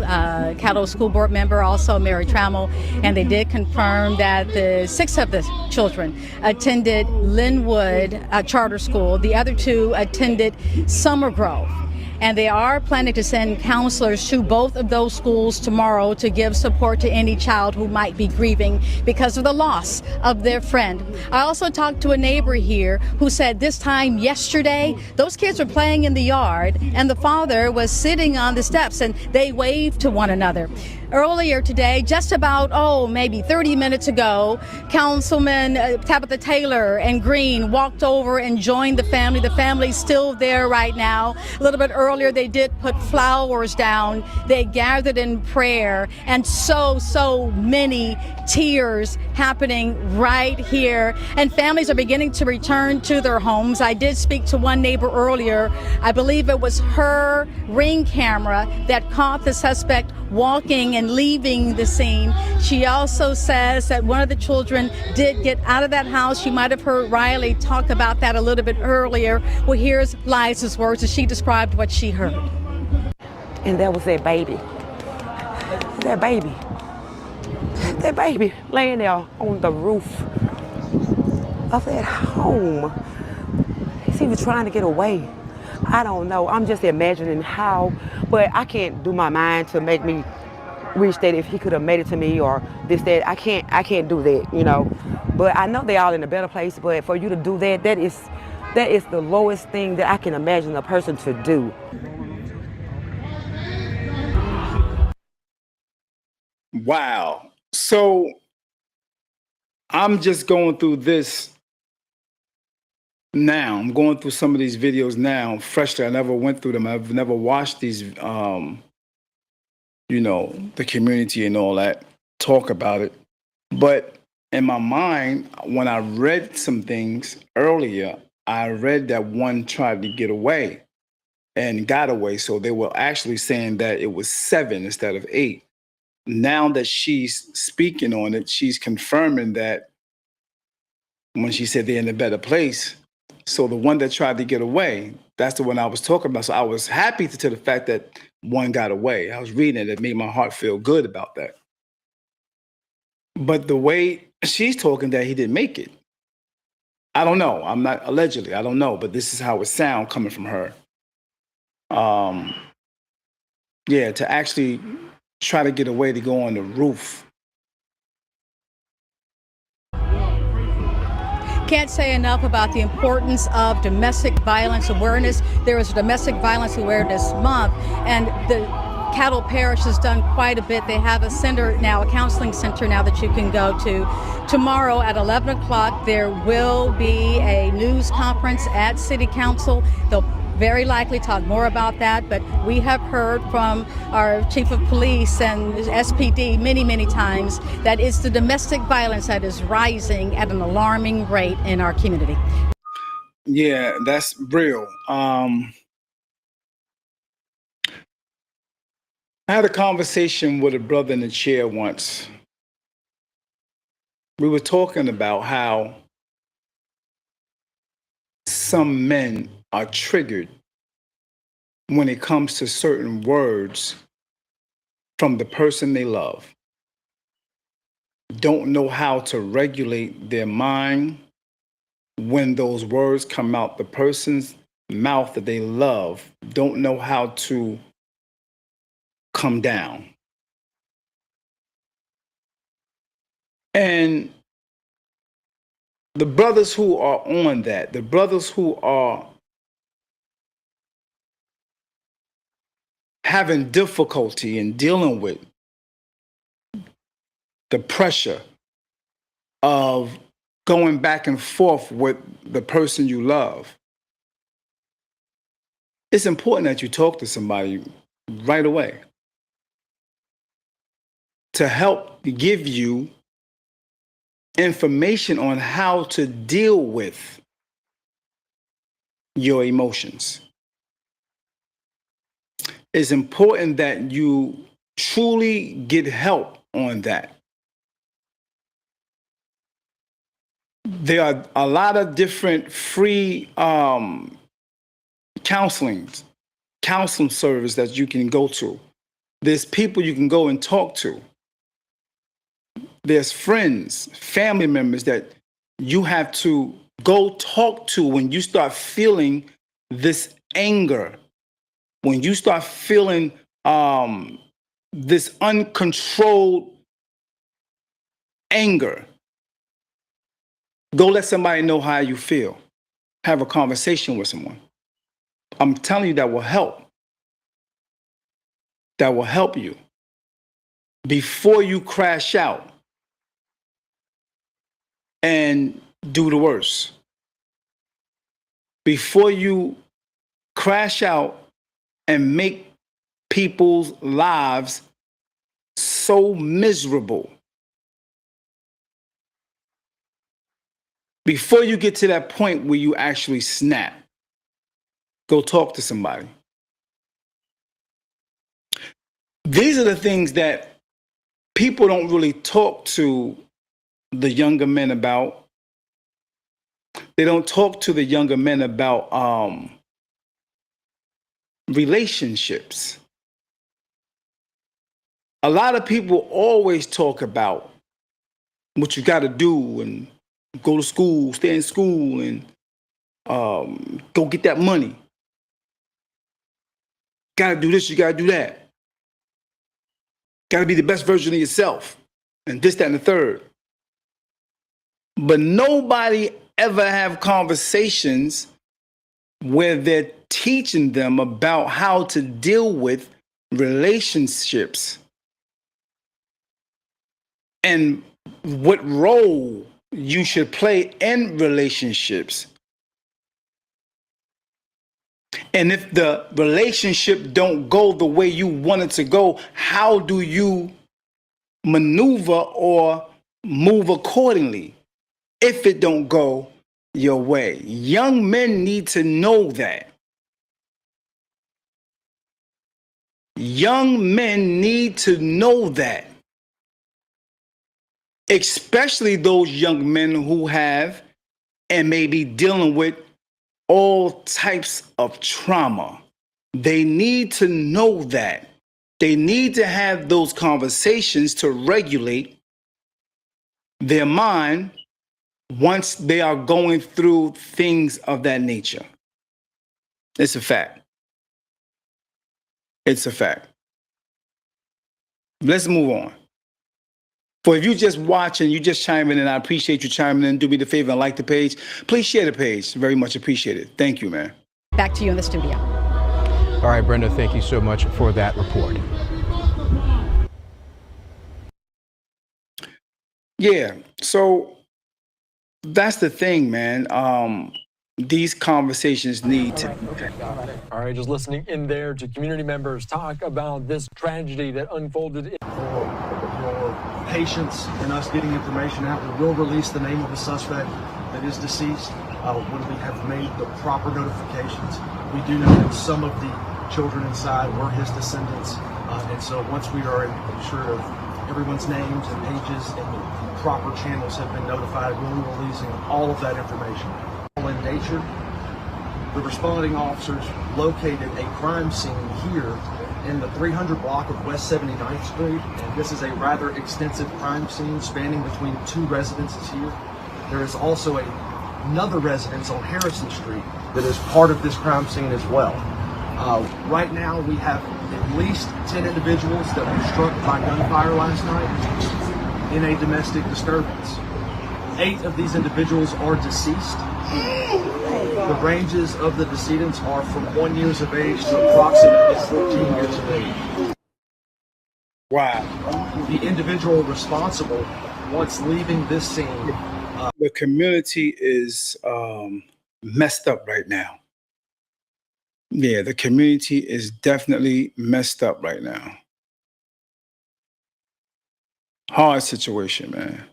Caddo School Board member, also Mary Trammell, and they did confirm that the 6 of the children attended Linwood Charter School. The other 2 attended Summer Grove. And they are planning to send counselors to both of those schools tomorrow to give support to any child who might be grieving because of the loss of their friend. I also talked to a neighbor here who said this time yesterday, those kids were playing in the yard and the father was sitting on the steps and they waved to one another. Earlier today, just about, maybe 30 minutes ago, Councilman Tabitha Taylor and Green walked over and joined the family. The family's still there right now. A little bit earlier, they did put flowers down. They gathered in prayer, and so many tears happening right here. And families are beginning to return to their homes. I did speak to one neighbor earlier. I believe it was her Ring camera that caught the suspect walking and leaving the scene. She also says that one of the children did get out of that house. You might have heard Riley talk about that a little bit earlier. Well, here's Liza's words as she described what she heard. And that was that baby. That baby. That baby laying there on the roof of that home. He was trying to get away. I don't know. I'm just imagining how, but I can't do my mind to make me wish that if he could have made it to me or this, that. I can't do that, you know. But I know they're all in a better place, but for you to do that, that is the lowest thing that I can imagine a person to do. Wow. So I'm just going through this now. I'm going through some of these videos now, freshly. I never went through them. I've never watched these, the community and all that, talk about it. But in my mind, when I read some things earlier, I read that one tried to get away and got away. So they were actually saying that it was 7 instead of 8. Now that she's speaking on it, she's confirming that when she said they're in a better place. So the one that tried to get away, that's the one I was talking about. So I was happy to the fact that one got away. I was reading it. It made my heart feel good about that. But the way she's talking that he didn't make it, I don't know. I'm not allegedly. I don't know. But this is how it sounds coming from her. Yeah, to actually try to get away to go on the roof. Can't say enough about the importance of domestic violence awareness. There is a domestic violence awareness month, and the Cattle Parish has done quite a bit. They have a center now, a counseling center now that you can go to. Tomorrow at 11 o'clock, there will be a news conference at City Council. They'll very likely talk more about that, but we have heard from our chief of police and SPD many times that it's the domestic violence that is rising at an alarming rate in our community. Yeah, that's real. I had a conversation with a brother in the chair once. We were talking about how some men are triggered when it comes to certain words from the person they love. Don't know how to regulate their mind when those words come out the person's mouth that they love. Don't know how to come down. And the brothers who are on that, the brothers who are having difficulty in dealing with the pressure of going back and forth with the person you love, it's important that you talk to somebody right away to help give you information on how to deal with your emotions. It's important that you truly get help on that. There are a lot of different free counseling service that you can go to. There's people you can go and talk to. There's friends, family members that you have to go talk to when you start feeling this anger, when you start feeling this uncontrolled anger. Go let somebody know how you feel. Have a conversation with someone. I'm telling you, that will help. That will help you before you crash out and do the worst. Before you crash out and make people's lives so miserable. Before you get to that point where you actually snap, go talk to somebody. These are the things that people don't really talk to the younger men about. They don't talk to the younger men about relationships. A lot of people always talk about what you got to do and go to school, stay in school, and go get that money. Got to do this, you got to do that. Got to be the best version of yourself, and this, that, and the third. But nobody ever have conversations where they're teaching them about how to deal with relationships and what role you should play in relationships. And if the relationship don't go the way you want it to go, how do you maneuver or move accordingly if it don't go your way? Young men need to know that. Young men need to know that. Especially those young men who have and may be dealing with all types of trauma. They need to know that. They need to have those conversations to regulate their mind once they are going through things of that nature. It's a fact. It's a fact. Let's move on. For if you just watching, you just chiming in, I appreciate you chiming in. Do me the favor and like the page. Please share the page. Very much appreciated. Thank you, man. Back to you in the studio. All right, Brenda, thank you so much for that report. Yeah, so that's the thing, man. These conversations need to. All right, just listening in there to community members talk about this tragedy that unfolded. Your patience in us getting information out. We will release the name of the suspect that is deceased when we have made the proper notifications. We do know that some of the children inside were his descendants, and so once we are sure of everyone's names and ages and the proper channels have been notified, we'll be releasing all of that information. In nature, the responding officers located a crime scene here in the 300 block of West 79th Street, and this is a rather extensive crime scene spanning between two residences here. There is also another residence on Harrison Street that is part of this crime scene as well. Right now we have at least 10 individuals that were struck by gunfire last night in a domestic disturbance. 8 of these individuals are deceased. The ranges of the decedents are from 1 year of age to approximately 14 years of age. Wow. The individual responsible, once leaving this scene, the community is messed up right now. Yeah, the community is definitely messed up right now. Hard situation, man.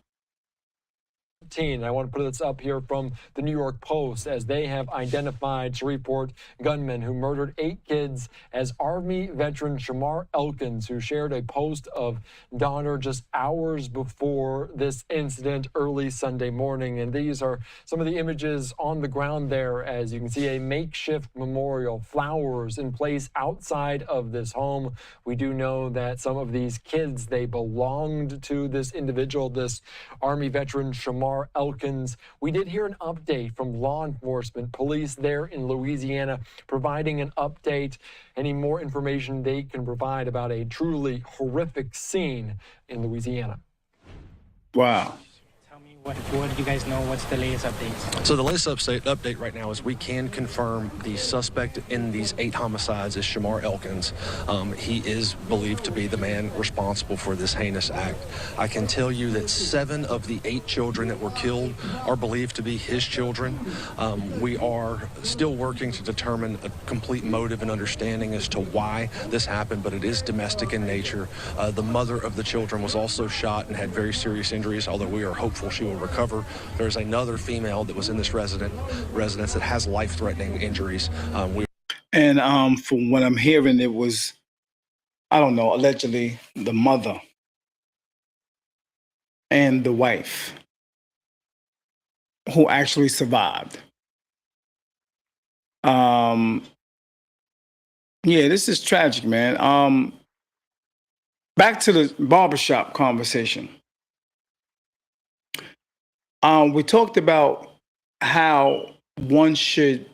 I want to put this up here from the New York Post, as they have identified to report gunmen who murdered 8 kids as Army veteran Shamar Elkins, who shared a post of daughter just hours before this incident early Sunday morning. And these are some of the images on the ground there. As you can see, a makeshift memorial, flowers in place outside of this home. We do know that some of these kids, they belonged to this individual, this Army veteran Shamar Elkins. We did hear an update from law enforcement, police there in Louisiana, providing an update. Any more information they can provide about a truly horrific scene in Louisiana. Wow. What do you guys know? What's the latest updates? So the latest update right now is we can confirm the suspect in these 8 homicides is Shamar Elkins. He is believed to be the man responsible for this heinous act. I can tell you that 7 of the 8 children that were killed are believed to be his children. We are still working to determine a complete motive and understanding as to why this happened, but it is domestic in nature. The mother of the children was also shot and had very serious injuries, although we are hopeful she will recover. There's another female that was in this residence that has life-threatening injuries. And from what I'm hearing, it was, I don't know, allegedly the mother and the wife who actually survived. Yeah, this is tragic, man. Back to the barbershop conversation. We talked about how one should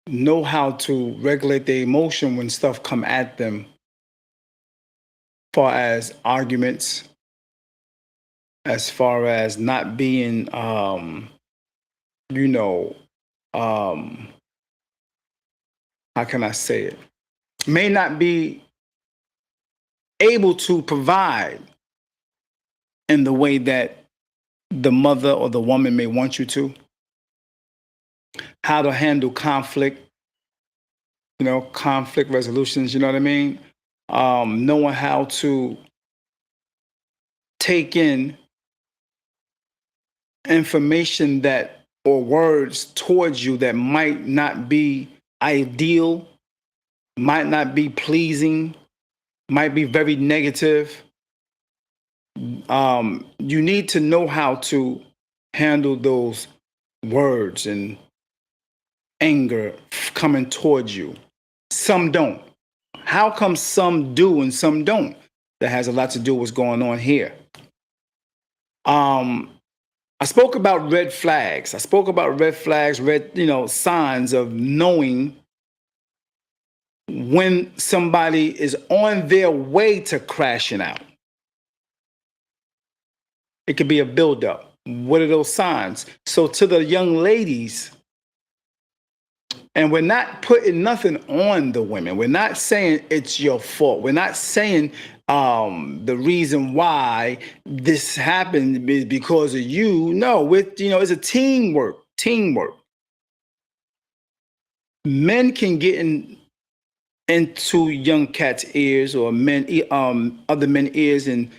know how to regulate their emotion when stuff come at them, as far as arguments, as far as not being, how can I say it? May not be able to provide in the way that the mother or the woman may want you to, how to handle conflict, conflict resolutions, you know what I mean? Knowing how to take in information that or words towards you that might not be ideal, might not be pleasing, might be very negative. You need to know how to handle those words and anger coming towards you. Some don't. How come some do and some don't? That has a lot to do with what's going on here. I spoke about red flags. Red signs of knowing when somebody is on their way to crashing out. It could be a buildup. What are those signs? So to the young ladies, and we're not putting nothing on the women. We're not saying it's your fault. We're not saying the reason why this happened is because of you. No, it's a teamwork. Men can get into young cats' ears or other men's ears and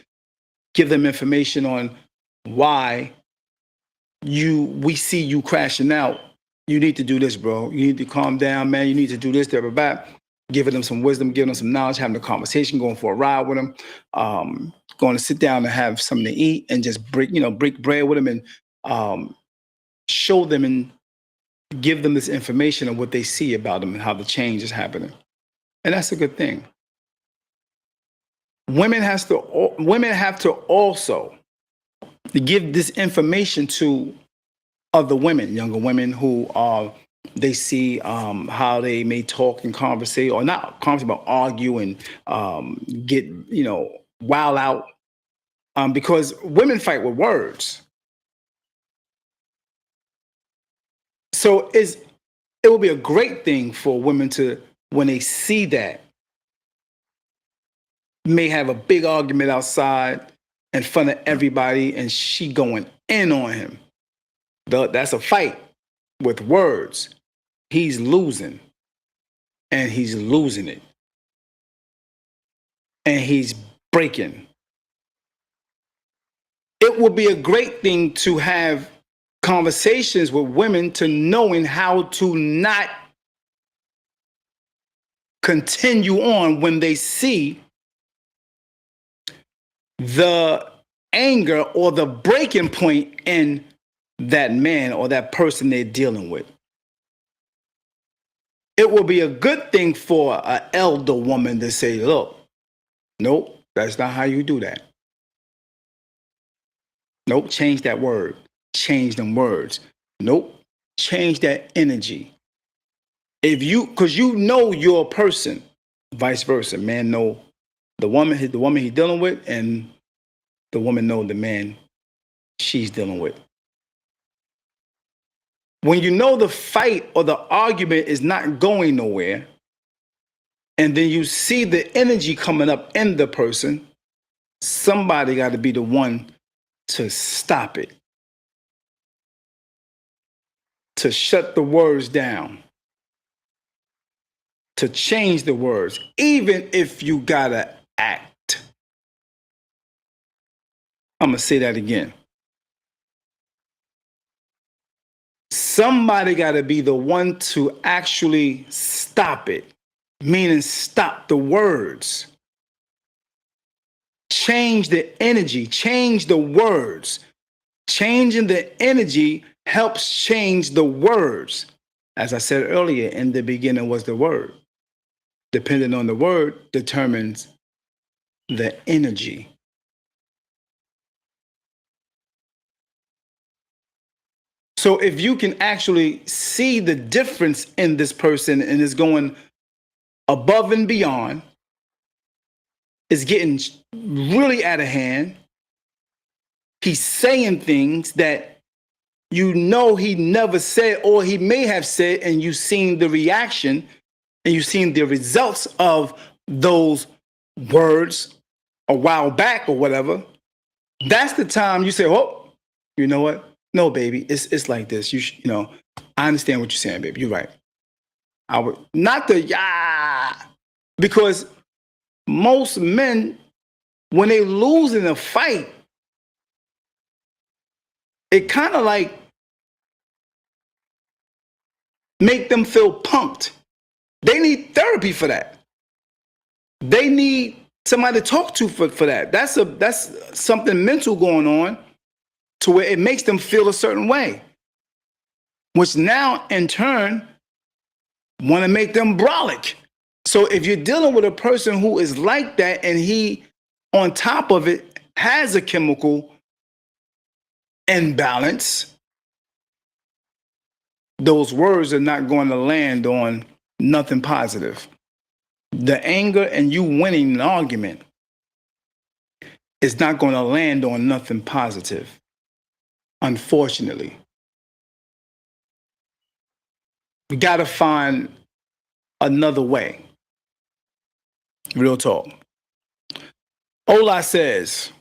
give them information on why we see you crashing out. You need to do this, bro. You need to calm down, man. You need to do this, giving them some wisdom, giving them some knowledge, having a conversation, going for a ride with them, going to sit down and have something to eat and just break bread with them and show them and give them this information of what they see about them and how the change is happening. And that's a good thing. Women have to also give this information to other women, younger women who they see how they may talk and conversate, or not conversate, but argue and get wild out, because women fight with words. So it will be a great thing for women to, when they see that, may have a big argument outside in front of everybody, and she going in on him. That's a fight with words. He's losing, and he's losing it, and he's breaking. It would be a great thing to have conversations with women to knowing how to not continue on when they see the anger or the breaking point in that man or that person they're dealing with. It will be a good thing for an elder woman to say, look, nope, that's not how you do that. Nope, change that word. Change them words. Nope, change that energy. Because you know your person, vice versa. Man know the woman he's dealing with, and the woman know the man she's dealing with. When you know the fight or the argument is not going nowhere, and then you see the energy coming up in the person, somebody got to be the one to stop it, to shut the words down, to change the words, even if you got to act. I'm going to say that again. Somebody got to be the one to actually stop it, meaning stop the words. Change the energy, change the words. Changing the energy helps change the words. As I said earlier, in the beginning was the word. Depending on the word determines the energy. So if you can actually see the difference in this person and is going above and beyond, is getting really out of hand, he's saying things that he never said, or he may have said, and you've seen the reaction and you've seen the results of those words a while back or whatever, that's the time you say, oh, You know what? No, baby, it's like this. You know, I understand what you're saying, baby. You're right. I would not the because most men, when they lose in a fight, it kind of like make them feel punked. They need therapy for that. They need somebody to talk to for that. That's something mental going on to where it makes them feel a certain way, which now in turn want to make them brolic. So if you're dealing with a person who is like that and he on top of it has a chemical imbalance, those words are not going to land on nothing positive. The anger and you winning an argument is not going to land on nothing positive, unfortunately. We got to find another way. Real talk. Ola says,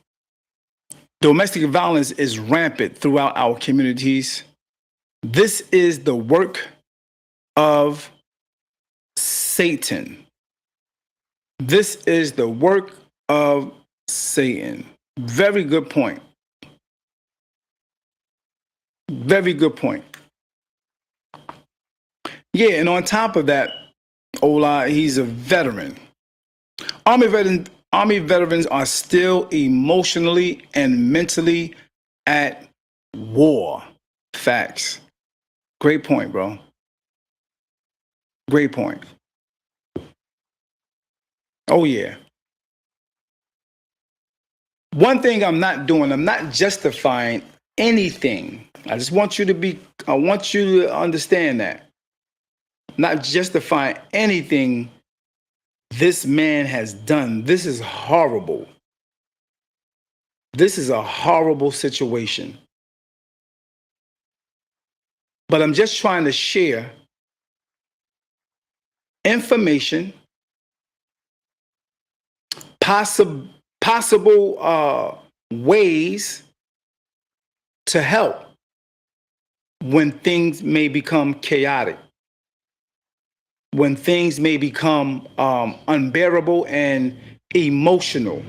domestic violence is rampant throughout our communities. This is the work of Satan. This is the work of Satan. Very good point. Very good point. Yeah, and on top of that, Ola, he's a veteran. Army veterans are still emotionally and mentally at war. Facts. Great point, bro. Great point. Oh, yeah. One thing I'm not doing, I'm not justifying anything. I want you to understand that. Not justifying anything this man has done. This is horrible. This is a horrible situation. But I'm just trying to share information, possible ways to help when things may become chaotic, when things may become unbearable and emotional,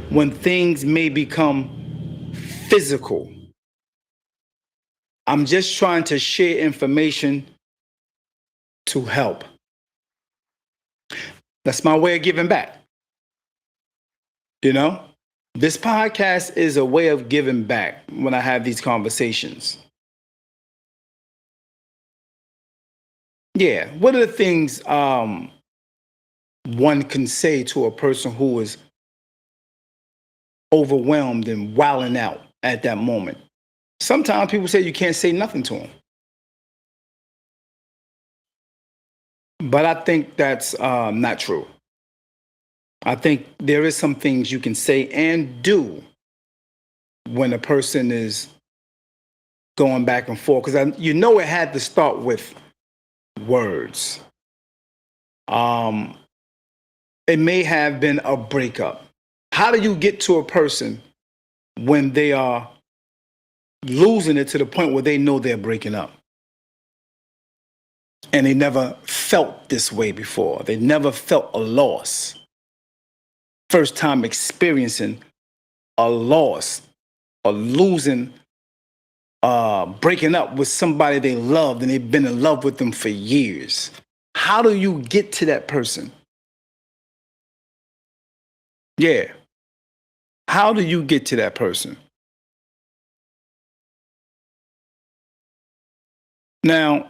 when things may become physical. I'm just trying to share information to help. That's my way of giving back. You know, this podcast is a way of giving back when I have these conversations. Yeah, what are the things one can say to a person who is overwhelmed and wilding out at that moment? Sometimes people say you can't say nothing to them. But I think that's not true. I think there is some things you can say and do when a person is going back and forth. Because you know it had to start with words. It may have been a breakup. How do you get to a person when they are losing it to the point where they know they're breaking up? And they never felt this way before. They never felt a loss. First time experiencing a loss, or losing, breaking up with somebody they loved and they've been in love with them for years. How do you get to that person? Yeah. How do you get to that person? Now,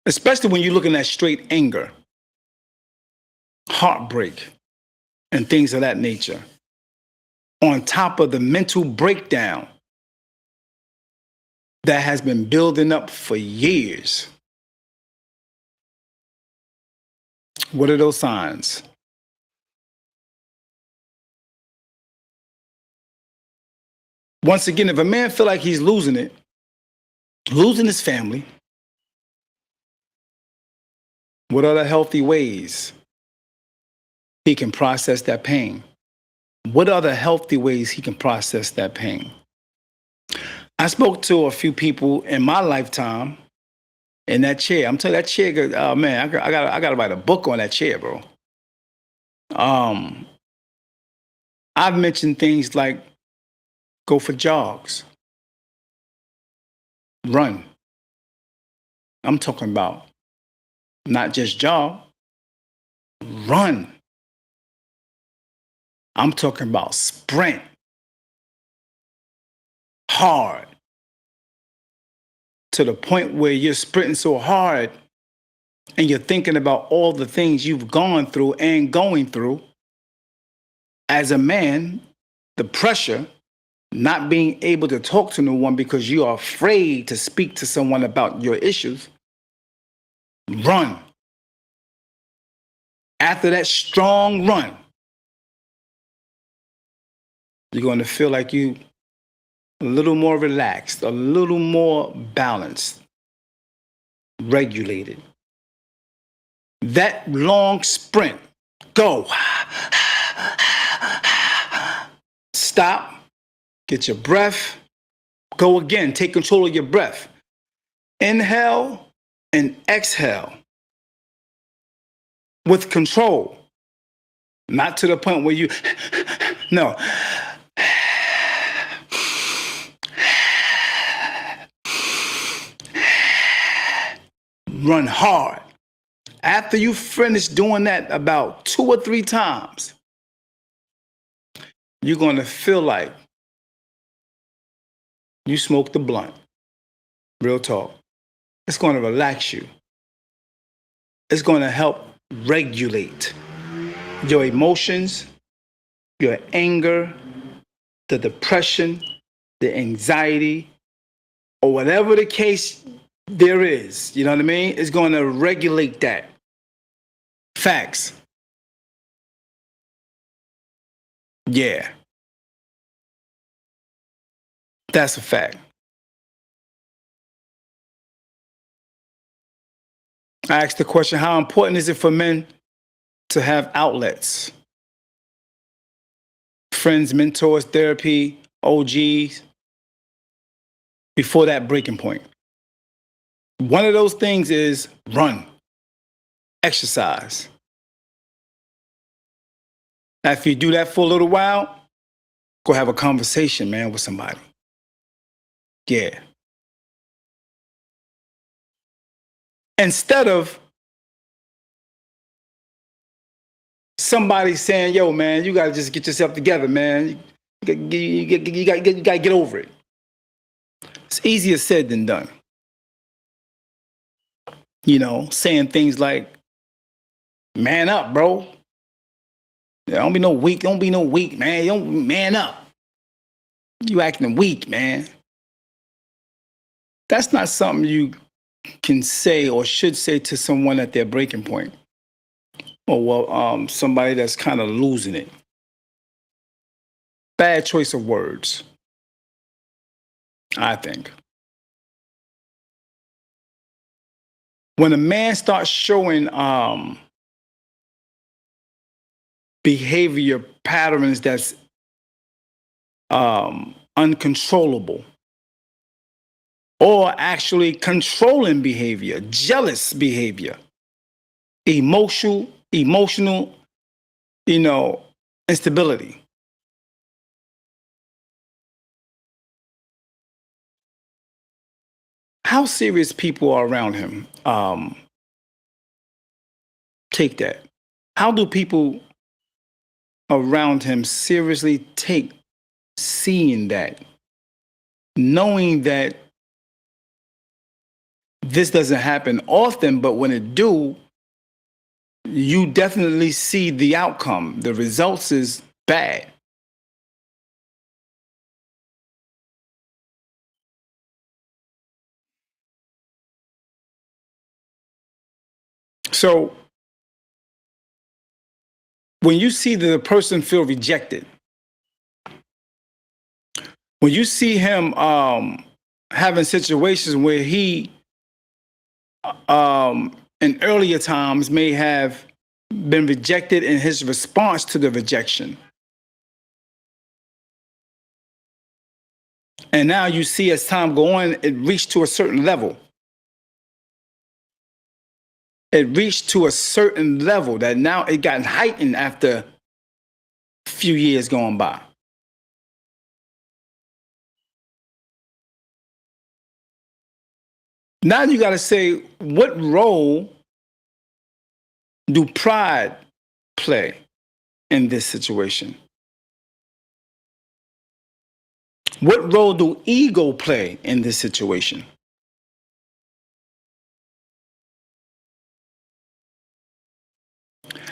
especially when you're looking at straight anger, heartbreak, and things of that nature, on top of the mental breakdown that has been building up for years. What are those signs? Once again, if a man feel like he's losing it, losing his family, what are the healthy ways he can process that pain? What are the healthy ways he can process that pain? I spoke to a few people in my lifetime in that chair. I'm telling you, that chair, oh man, I got to write a book on that chair, bro. I've mentioned things like go for jogs, run. I'm talking about not just jog, run. I'm talking about sprint hard to the point where you're sprinting so hard and you're thinking about all the things you've gone through and going through. As a man, the pressure, not being able to talk to no one because you are afraid to speak to someone about your issues, run. After that strong run, you're going to feel like you a little more relaxed, a little more balanced, regulated. That long sprint, go. Stop, get your breath, go again, take control of your breath. Inhale and exhale with control, not to the point where you, no. Run hard. After you finish doing that about 2 or 3 times, you're going to feel like you smoked the blunt. Real talk. It's going to relax you. It's going to help regulate your emotions, your anger, the depression, the anxiety, or whatever the case there is. You know what I mean? It's going to regulate that. Facts. Yeah. That's a fact. I asked the question, how important is it for men to have outlets? Friends, mentors, therapy, OGs, before that breaking point. One of those things is run, exercise. After you do that for a little while, go have a conversation, man, with somebody. Yeah. Instead of somebody saying, yo, man, you got to just get yourself together, man. You got to get over it. It's easier said than done. You know, saying things like, man up, bro. Yeah, don't be no weak, man. Don't man up. You acting weak, man. That's not something you can say or should say to someone at their breaking point. Or somebody that's kind of losing it. Bad choice of words, I think. When a man starts showing behavior patterns that's uncontrollable, or actually controlling behavior, jealous behavior, emotional, instability. How serious people are around him take that? How do people around him seriously take seeing that, knowing that this doesn't happen often, but when it do, you definitely see the outcome. The results is bad. So when you see the person feel rejected, when you see him having situations where he in earlier times may have been rejected in his response to the rejection, And now you see as time go on, it reached to a certain level. It reached to a certain level that now it got heightened after a few years going by. Now you got to say, what role do pride play in this situation? What role do ego play in this situation?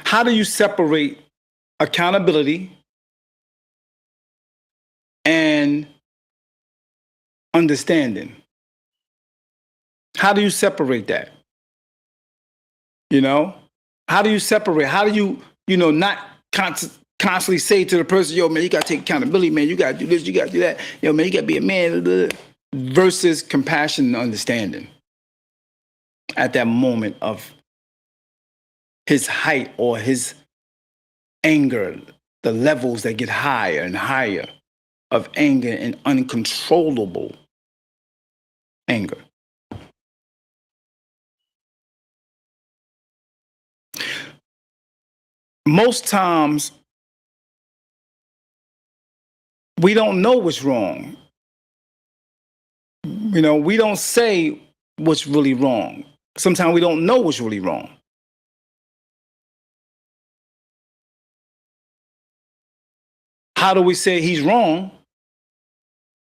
How do you separate accountability and understanding? How do you separate that? You know, how do you separate? How do you, not constantly say to the person, yo, man, you got to take accountability, man. You got to do this, you got to do that. Yo, man, you got to be a man, blah, blah, versus compassion and understanding at that moment of his height or his anger, the levels that get higher and higher of anger and uncontrollable anger. Most times, we don't know what's wrong. We don't say what's really wrong. Sometimes we don't know what's really wrong. How do we say he's wrong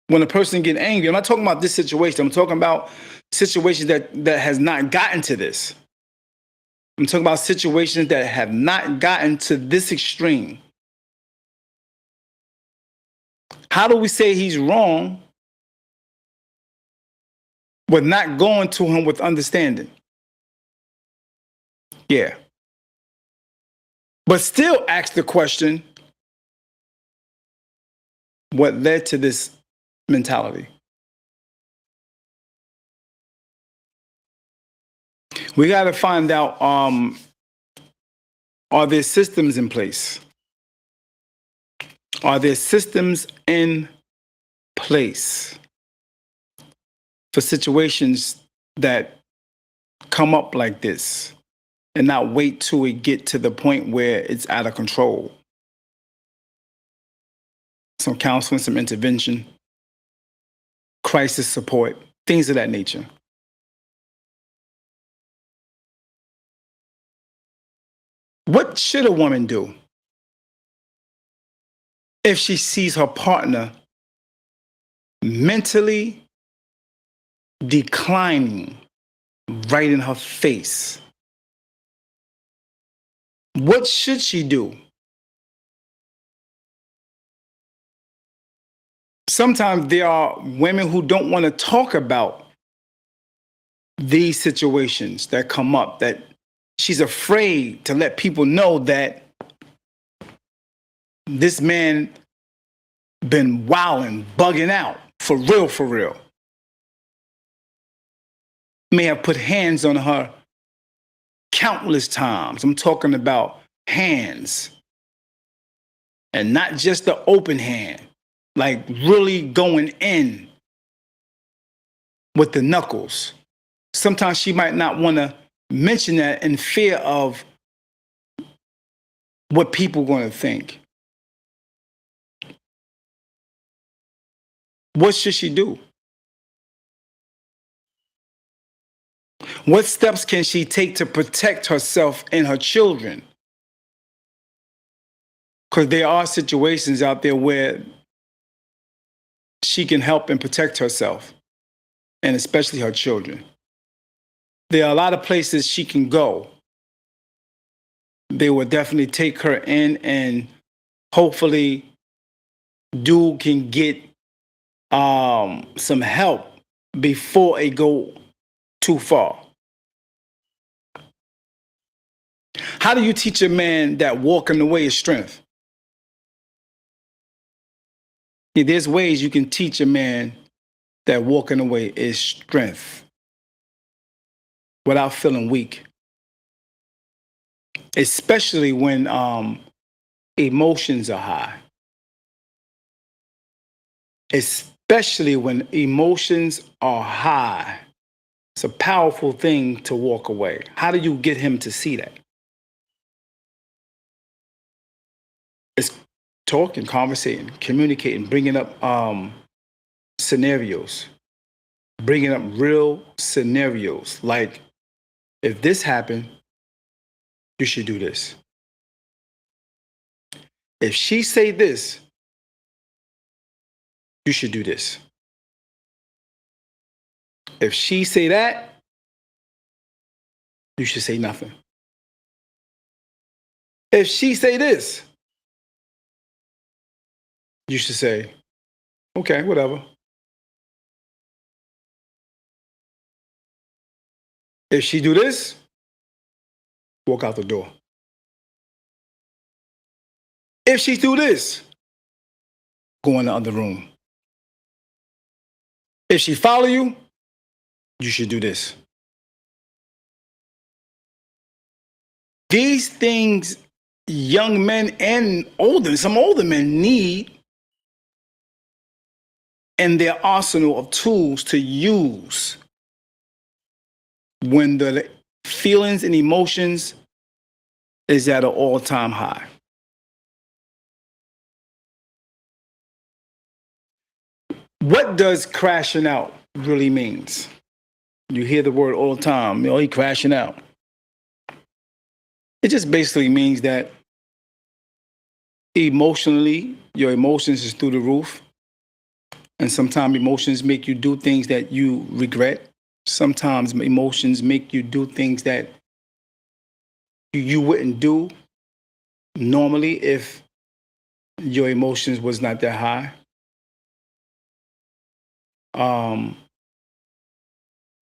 when a person gets angry? I'm not talking about this situation. I'm talking about situations that has not gotten to this. I'm talking about situations that have not gotten to this extreme. How do we say he's wrong with not going to him with understanding? Yeah. But still ask the question, what led to this mentality? We got to find out, are there systems in place? Are there systems in place for situations that come up like this and not wait till it get to the point where it's out of control? Some counseling, some intervention, crisis support, things of that nature. What should a woman do if she sees her partner mentally declining right in her face? What should she do? Sometimes there are women who don't want to talk about these situations that come up, that she's afraid to let people know that this man been wilding, bugging out, for real, for real. May have put hands on her countless times. I'm talking about hands. And not just the open hand, like really going in with the knuckles. Sometimes she might not want to mention that in fear of what people are going to think. What should she do? What steps can she take to protect herself and her children? Because there are situations out there where she can help and protect herself, and especially her children. There are a lot of places she can go. They will definitely take her in, and hopefully dude can get some help before it go too far. How do you teach a man that walking away is strength? Yeah, there's ways you can teach a man that walking away is strength without feeling weak, especially when emotions are high. especially when emotions are high. It's a powerful thing to walk away. How do you get him to see that? It's talking, conversating, communicating, bringing up scenarios, bringing up real scenarios. Like, if this happened, you should do this. If she say this, you should do this. If she say that, you should say nothing. If she say this, you should say, okay, whatever. If she do this, walk out the door. If she do this, go in the other room. If she follow you, you should do this. These things young men and some older men need in their arsenal of tools to use when the feelings and emotions is at an all-time high. What does crashing out really means? You hear the word all the time, he crashing out. It just basically means that emotionally, your emotions is through the roof. And sometimes emotions make you do things that you regret. Sometimes emotions make you do things that you wouldn't do normally if your emotions was not that high.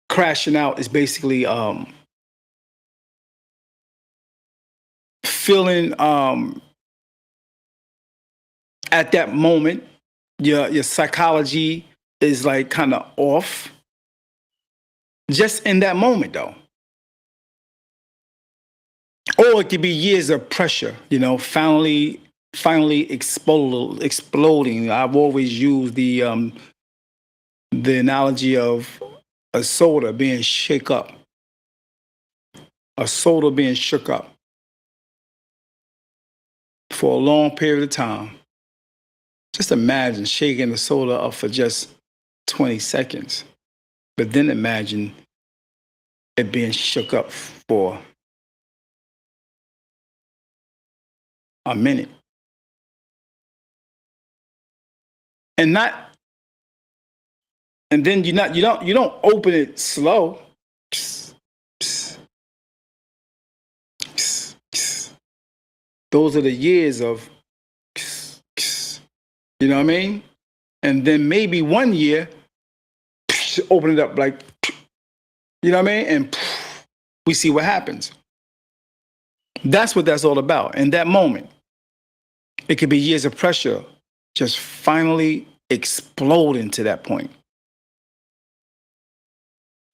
Crashing out is basically feeling at that moment your psychology is like kind of off. Just in that moment, though. Or it could be years of pressure, finally exploding. I've always used the analogy of a soda being shook up. A soda being shook up for a long period of time. Just imagine shaking the soda up for just 20 seconds. But then imagine it being shook up for a minute. And then you don't open it slow. Those are the years of, you know what I mean? And then maybe one year, open it up like, you know what I mean? And we see what happens. That's what that's all about. In that moment, it could be years of pressure just finally exploding to that point.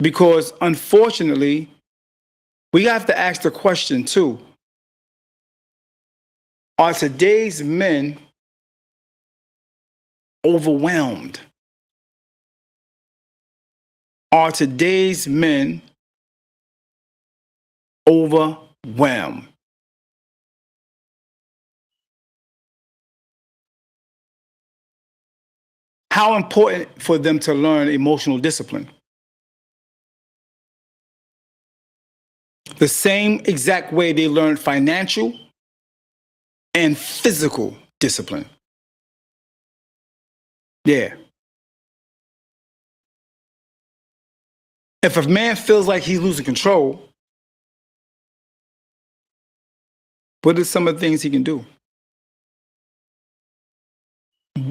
Because unfortunately, we have to ask the question too, are today's men overwhelmed? Are today's men overwhelmed? How important for them to learn emotional discipline? The same exact way they learn financial and physical discipline. Yeah. If a man feels like he's losing control, what are some of the things he can do?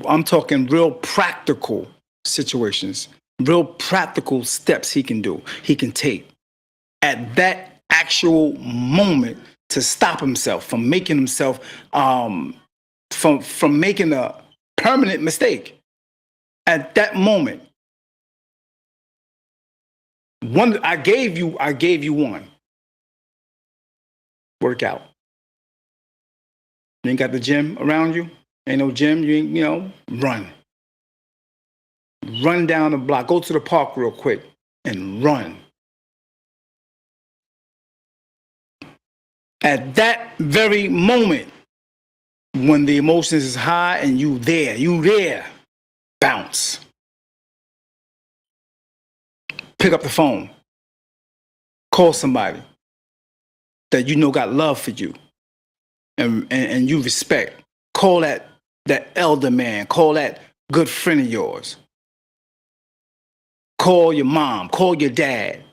I'm talking real practical situations, real practical steps he can do, he can take at that actual moment to stop himself from making himself, from making a permanent mistake. At that moment, I gave you one. Work out. You ain't got the gym around you? Ain't no gym, you ain't, run. Run down the block, go to the park real quick and run. At that very moment, when the emotions is high and you there, bounce. Pick up the phone. Call somebody that you know got love for you and you respect. Call that elder man. Call that good friend of yours. Call your mom. Call your dad.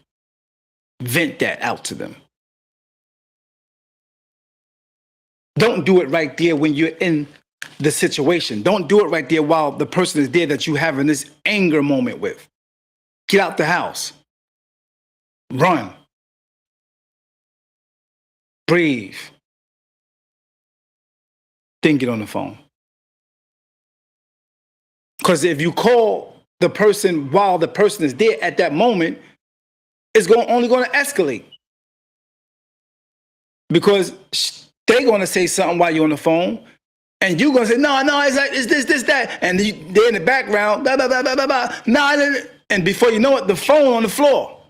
Vent that out to them. Don't do it right there when you're in the situation. Don't do it right there while the person is there that you having this anger moment with. Get out the house. Run. Breathe. Then get on the phone. Because if you call the person while the person is there at that moment, it's only going to escalate. Because they're going to say something while you're on the phone, and you're going to say, no, it's this, that. And they're in the background, blah, blah, blah, blah, blah, blah. No, and before you know it, the phone on the floor.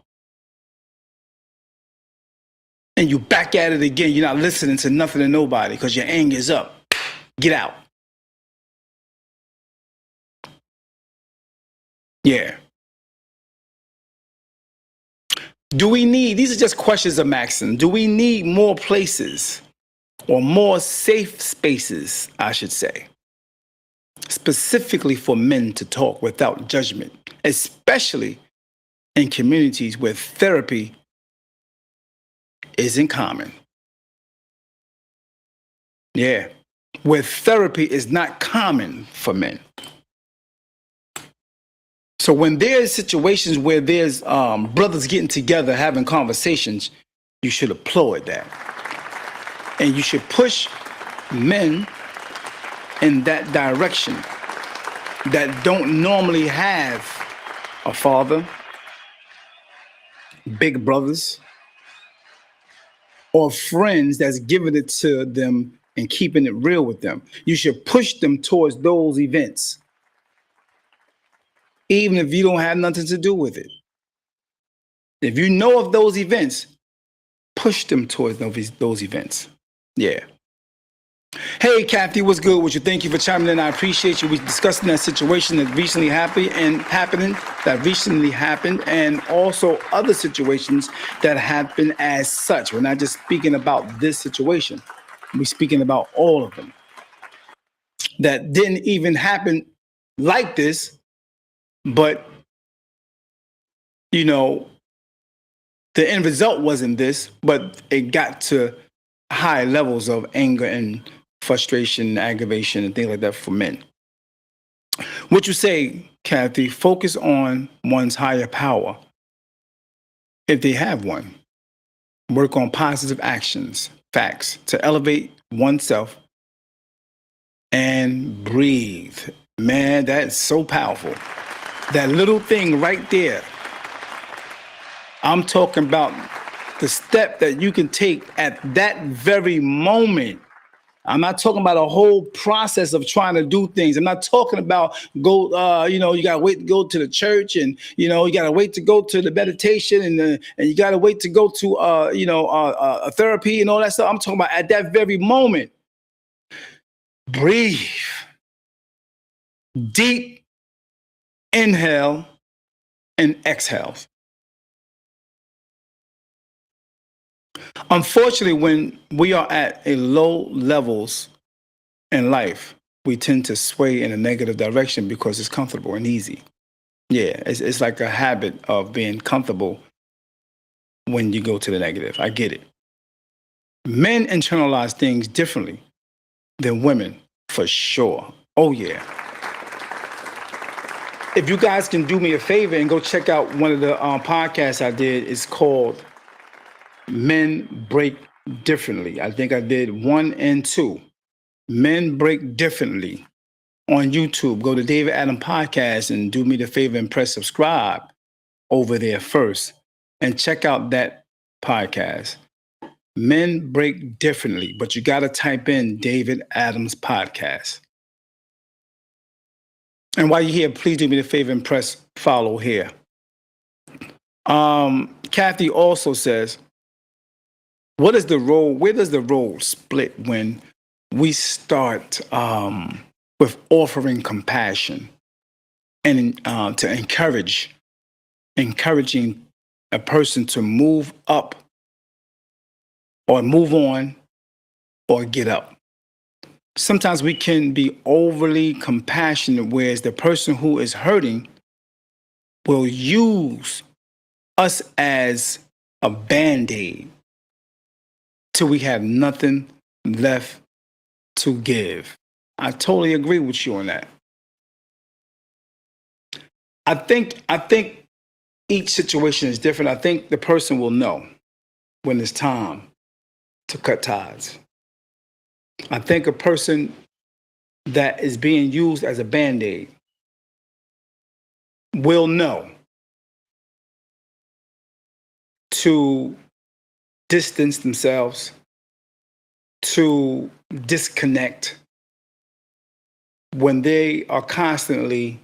And you back at it again. You're not listening to nothing and nobody because your anger is up. Get out. Yeah. Do we need, these are just questions of Maxim, do we need more places or more safe spaces, I should say, specifically for men to talk without judgment, especially in communities where therapy isn't common? Yeah, where therapy is not common for men. So when there's situations where there's brothers getting together, having conversations, you should applaud that. And you should push men in that direction that don't normally have a father, big brothers, or friends that's giving it to them and keeping it real with them. You should push them towards those events, even if you don't have nothing to do with it. If you know of those events, push them towards those events. Yeah. Hey, Kathy, what's good with you? Thank you for chiming in. I appreciate you. We're discussing that situation that recently happened, and also other situations that happen as such. We're not just speaking about this situation. We're speaking about all of them that didn't even happen like this, but, you know, the end result wasn't this, but it got to high levels of anger and frustration, aggravation, and things like that for men. What you say, Kathy, focus on one's higher power, if they have one. Work on positive actions, facts, to elevate oneself and breathe. Man, that's so powerful. That little thing right there. I'm talking about the step that you can take at that very moment. I'm not talking about a whole process of trying to do things. I'm not talking about you got to wait to go to the church, and, you got to wait to go to the meditation, and you got to wait to go to, a therapy and all that stuff. I'm talking about at that very moment. Breathe. Deep inhale and exhale. Unfortunately, when we are at a low levels in life, we tend to sway in a negative direction because it's comfortable and easy. Yeah, it's like a habit of being comfortable when you go to the negative. I get it. Men internalize things differently than women, for sure. Oh, yeah. If you guys can do me a favor and go check out one of the podcasts I did, it's called Men Break Differently. I think I did 1 and 2. Men Break Differently on YouTube. Go to David Adam Podcast and do me the favor and press subscribe over there first. And check out that podcast. Men Break Differently. But you got to type in David Adams Podcast. And while you're here, please do me the favor and press follow here. Kathy also says, what is the role, where does the role split when we start with offering compassion and to encouraging a person to move up or move on or get up? Sometimes we can be overly compassionate, whereas the person who is hurting will use us as a band-aid till we have nothing left to give. I totally agree with you on that. I think each situation is different. I think the person will know when it's time to cut ties. I think a person that is being used as a band-aid will know to distance themselves, to disconnect when they are constantly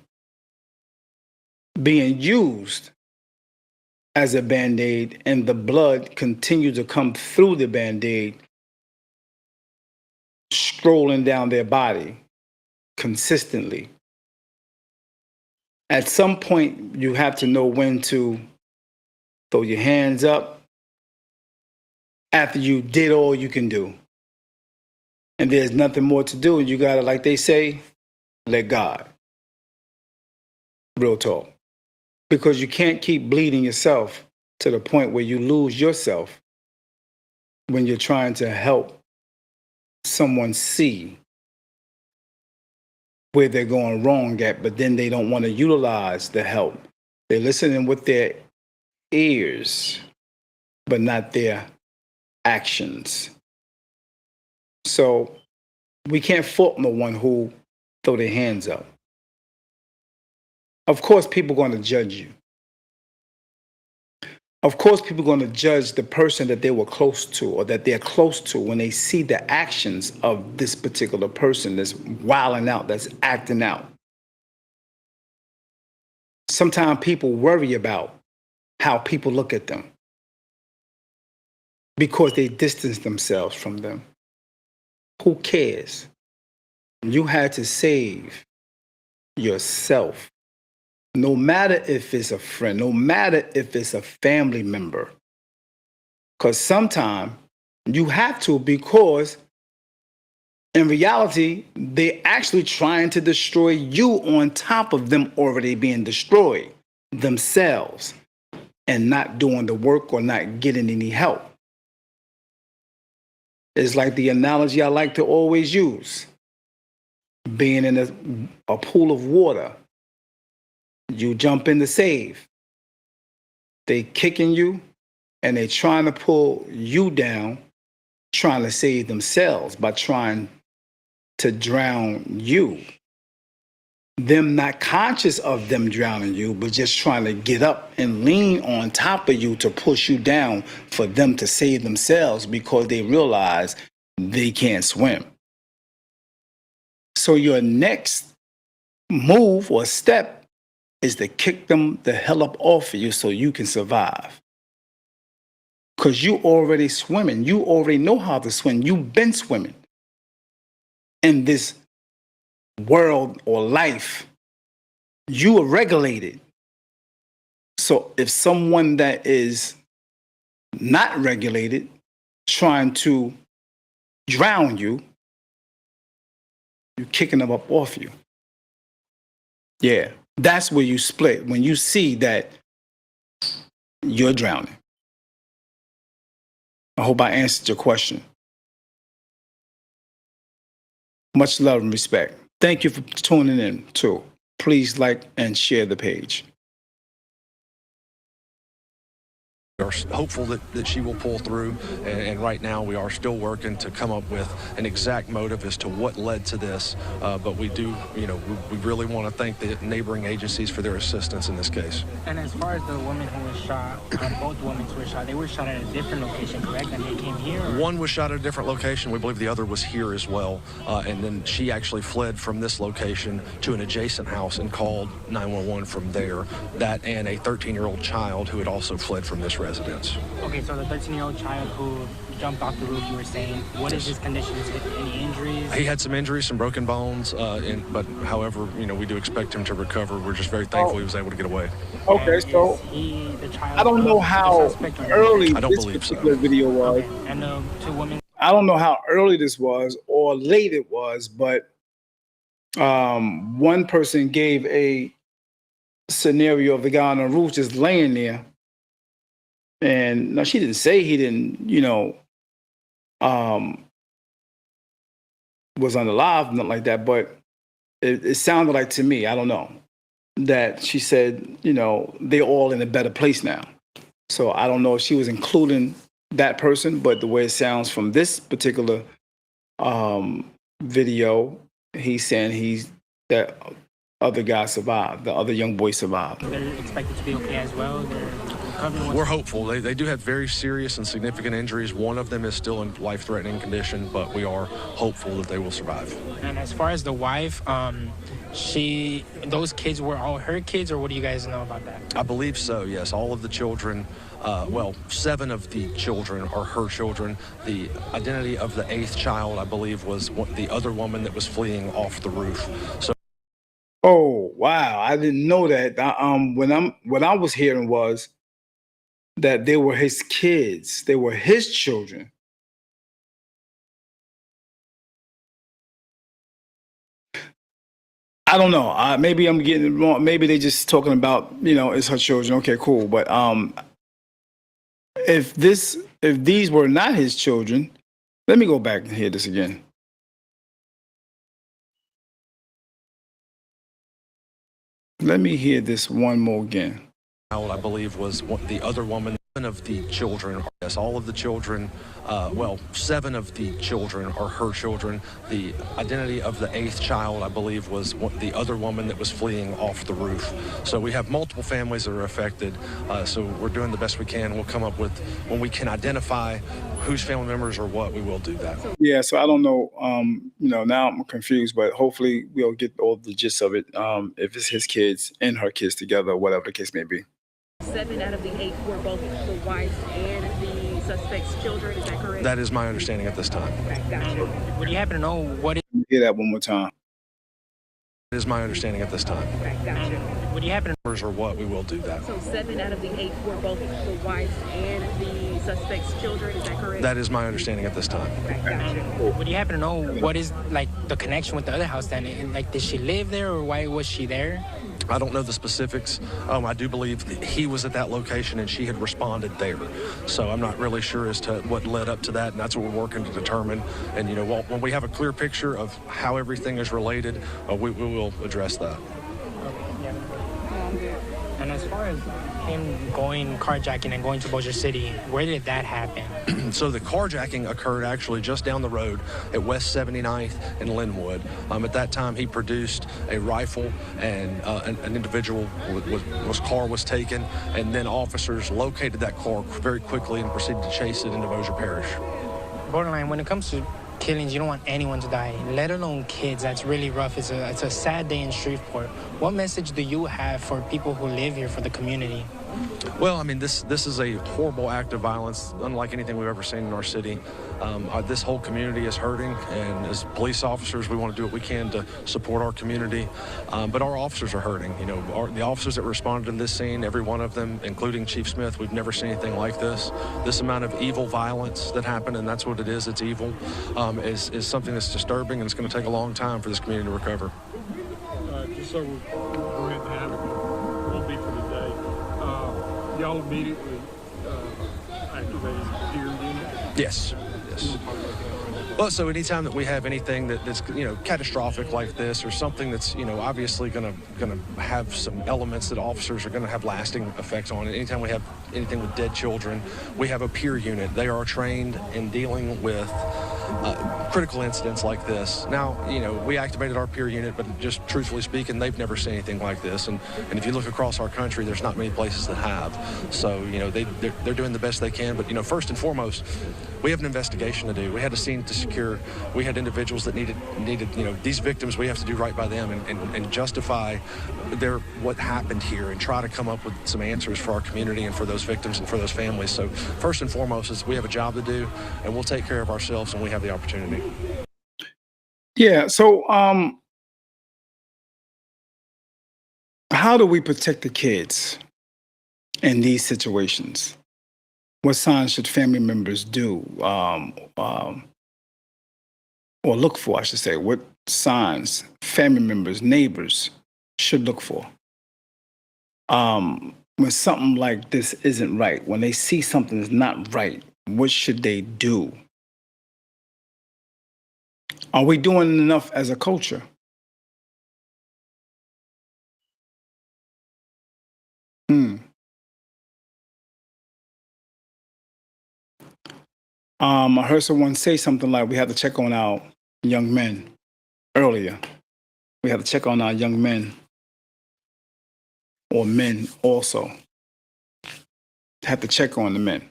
being used as a band-aid and the blood continues to come through the band-aid, scrolling down their body consistently. At some point, you have to know when to throw your hands up after you did all you can do. And there's nothing more to do. You gotta, like they say, let God. Real talk. Because you can't keep bleeding yourself to the point where you lose yourself when you're trying to help someone see where they're going wrong at, but then they don't want to utilize the help. They're listening with their ears, but not their actions. So we can't fault no one who throw their hands up. Of course, people are going to judge you. Of course, people are going to judge the person that they were close to or that they're close to when they see the actions of this particular person that's wilding out, that's acting out. Sometimes people worry about how people look at them because they distance themselves from them. Who cares? You had to save yourself. No matter if it's a friend, no matter if it's a family member. Because sometimes you have to, because in reality, they're actually trying to destroy you on top of them already being destroyed themselves and not doing the work or not getting any help. It's like the analogy I like to always use. Being in a pool of water. You jump in to save. They kicking you and they trying to pull you down, trying to save themselves by trying to drown you. Them not conscious of them drowning you, but just trying to get up and lean on top of you to push you down for them to save themselves because they realize they can't swim. So your next move or step is to kick them the hell up off of you so you can survive. Because you already swimming. You already know how to swim. You've been swimming in this world or life. You are regulated. So if someone that is not regulated trying to drown you, you're kicking them up off you. Yeah, that's where you split, when you see that you're drowning. I hope I answered your question. Much love and respect. Thank you for tuning in, too. Please like and share the page. We are hopeful that she will pull through, and right now we are still working to come up with an exact motive as to what led to this. But we do, we really want to thank the neighboring agencies for their assistance in this case. And as far as the woman who was shot, both women who were shot, they were shot at a different location, correct? And they came here? Or? One was shot at a different location. We believe the other was here as well. And then she actually fled from this location to an adjacent house and called 911 from there. That and a 13-year-old child who had also fled from this residence. Okay, so the 13-year-old child who jumped off the roof, you were saying, what is his condition? Is it any injuries? He had some injuries, some broken bones, but however, we do expect him to recover. We're just very thankful he was able to get away. Okay, so I don't know how early this particular video was. Okay. And the two women. I don't know how early this was or late it was, but one person gave a scenario of the guy on the roof just laying there. And now she didn't say he didn't, was unalive, nothing like that. But it sounded like to me, I don't know, that she said, they're all in a better place now. So I don't know if she was including that person, but the way it sounds from this particular video, he's saying that other guy survived, the other young boy survived. They're expected to be okay as well. We're hopeful. They do have very serious and significant injuries. One of them is still in life-threatening condition, but we are hopeful that they will survive. And as far as the wife, those kids were all her kids, or what do you guys know about that? I believe so, yes. All of the children, 7 of the children are her children. The identity of the 8th child, I believe, was the other woman that was fleeing off the roof. So. Oh, wow. I didn't know that. What I was hearing was that they were his kids. They were his children. I don't know. Maybe I'm getting it wrong. Maybe they just talking about, it's her children. Okay, cool. But if these were not his children, let me go back and hear this again. Let me hear this one more again. I believe was the other woman. 7 of the children, yes, all of the children, 7 of the children are her children. The identity of the 8th child, I believe, was the other woman that was fleeing off the roof. So we have multiple families that are affected. So we're doing the best we can. We'll come up with, when we can identify whose family members or what, we will do that. Yeah, so I don't know, now I'm confused, but hopefully we'll get all the gist of it, if it's his kids and her kids together, whatever the case may be. 7 out of the 8 were both the wife and the suspect's children, is that correct? That is my understanding at this time. Okay, gotcha. Would you happen to know what it Hear that one more time. That is my understanding at this time. Okay, gotcha. Would you happen to Or what, we will do that. So 7 out of the 8 were both the wife and the suspect's children, is that correct? That is my understanding at this time. Okay, gotcha. Would you happen to know what is the connection with the other house then? Did she live there, or why was she there? I don't know the specifics. I do believe that he was at that location and she had responded there. So I'm not really sure as to what led up to that, and that's what we're working to determine. And, when we have a clear picture of how everything is related, we will address that. And as far as him carjacking and going to Bossier City, where did that happen? So the carjacking occurred actually just down the road at West 79th and Linwood. At that time, he produced a rifle, and an individual whose car was taken, and then officers located that car very quickly and proceeded to chase it into Bossier Parish. Borderline, when it comes to killings, you don't want anyone to die, let alone kids. That's really rough. It's a sad day in Shreveport. What message do you have for people who live here, for the community? Well, this is a horrible act of violence, unlike anything we've ever seen in our city. This whole community is hurting, and as police officers, we want to do what we can to support our community. But our officers are hurting. The officers that responded to this scene, every one of them, including Chief Smith, we've never seen anything like this. This amount of evil violence that happened, and that's what it is, it's evil, is something that's disturbing, and it's going to take a long time for this community to recover. Just so we're going to have it, will be for today. Y'all immediately activated the peer unit? Yes. Well, so anytime that we have anything that's catastrophic like this, or something that's obviously going to have some elements that officers are going to have lasting effects on it. Anytime we have anything with dead children, we have a peer unit. They are trained in dealing with critical incidents like this. Now, we activated our peer unit, but just truthfully speaking, they've never seen anything like this. And if you look across our country, there's not many places that have. So they're doing the best they can. But first and foremost, we have an investigation to do. We had a scene to secure. We had individuals that needed these victims. We have to do right by them and justify what happened here, and try to come up with some answers for our community and for those victims and for those families. So first and foremost is we have a job to do, and we'll take care of ourselves when we have the opportunity. Yeah. So, how do we protect the kids in these situations? What signs should family members do, or look for, I should say? What signs family members, neighbors should look for when something like this isn't right? When they see something is not right, what should they do? Are we doing enough as a culture? I heard someone say something like, we have to check on our young men earlier. We have to check on our young men, or men also. Have to check on the men.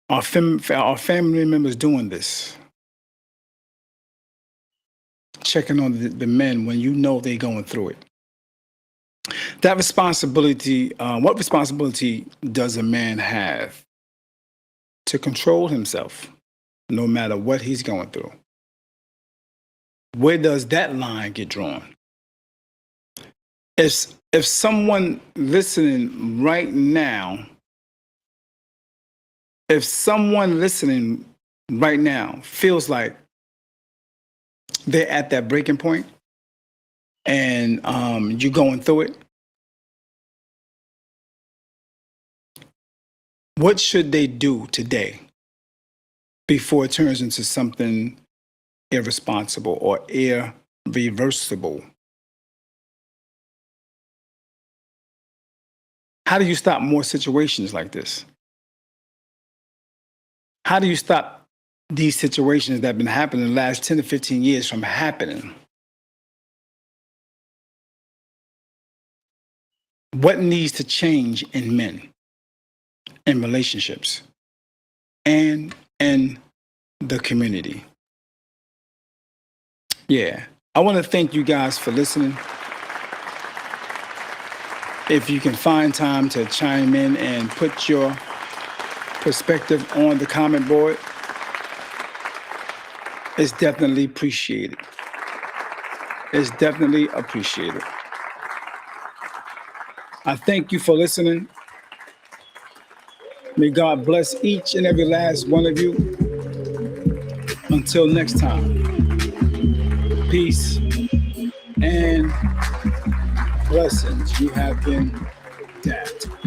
Are family members doing this? Checking on the men when they're going through it. That responsibility, what responsibility does a man have to control himself no matter what he's going through? Where does that line get drawn? If someone listening right now, feels like they're at that breaking point and you're going through it, what should they do today before it turns into something irresponsible or irreversible? How do you stop more situations like this? How do you stop these situations that have been happening in the last 10 to 15 years from happening? What needs to change in men, in relationships, and in the community? Yeah, I want to thank you guys for listening. If you can find time to chime in and put your perspective on the comment board, it's definitely appreciated. It's definitely appreciated. I thank you for listening. May God bless each and every last one of you. Until next time, peace and blessings. You have been D.A.P.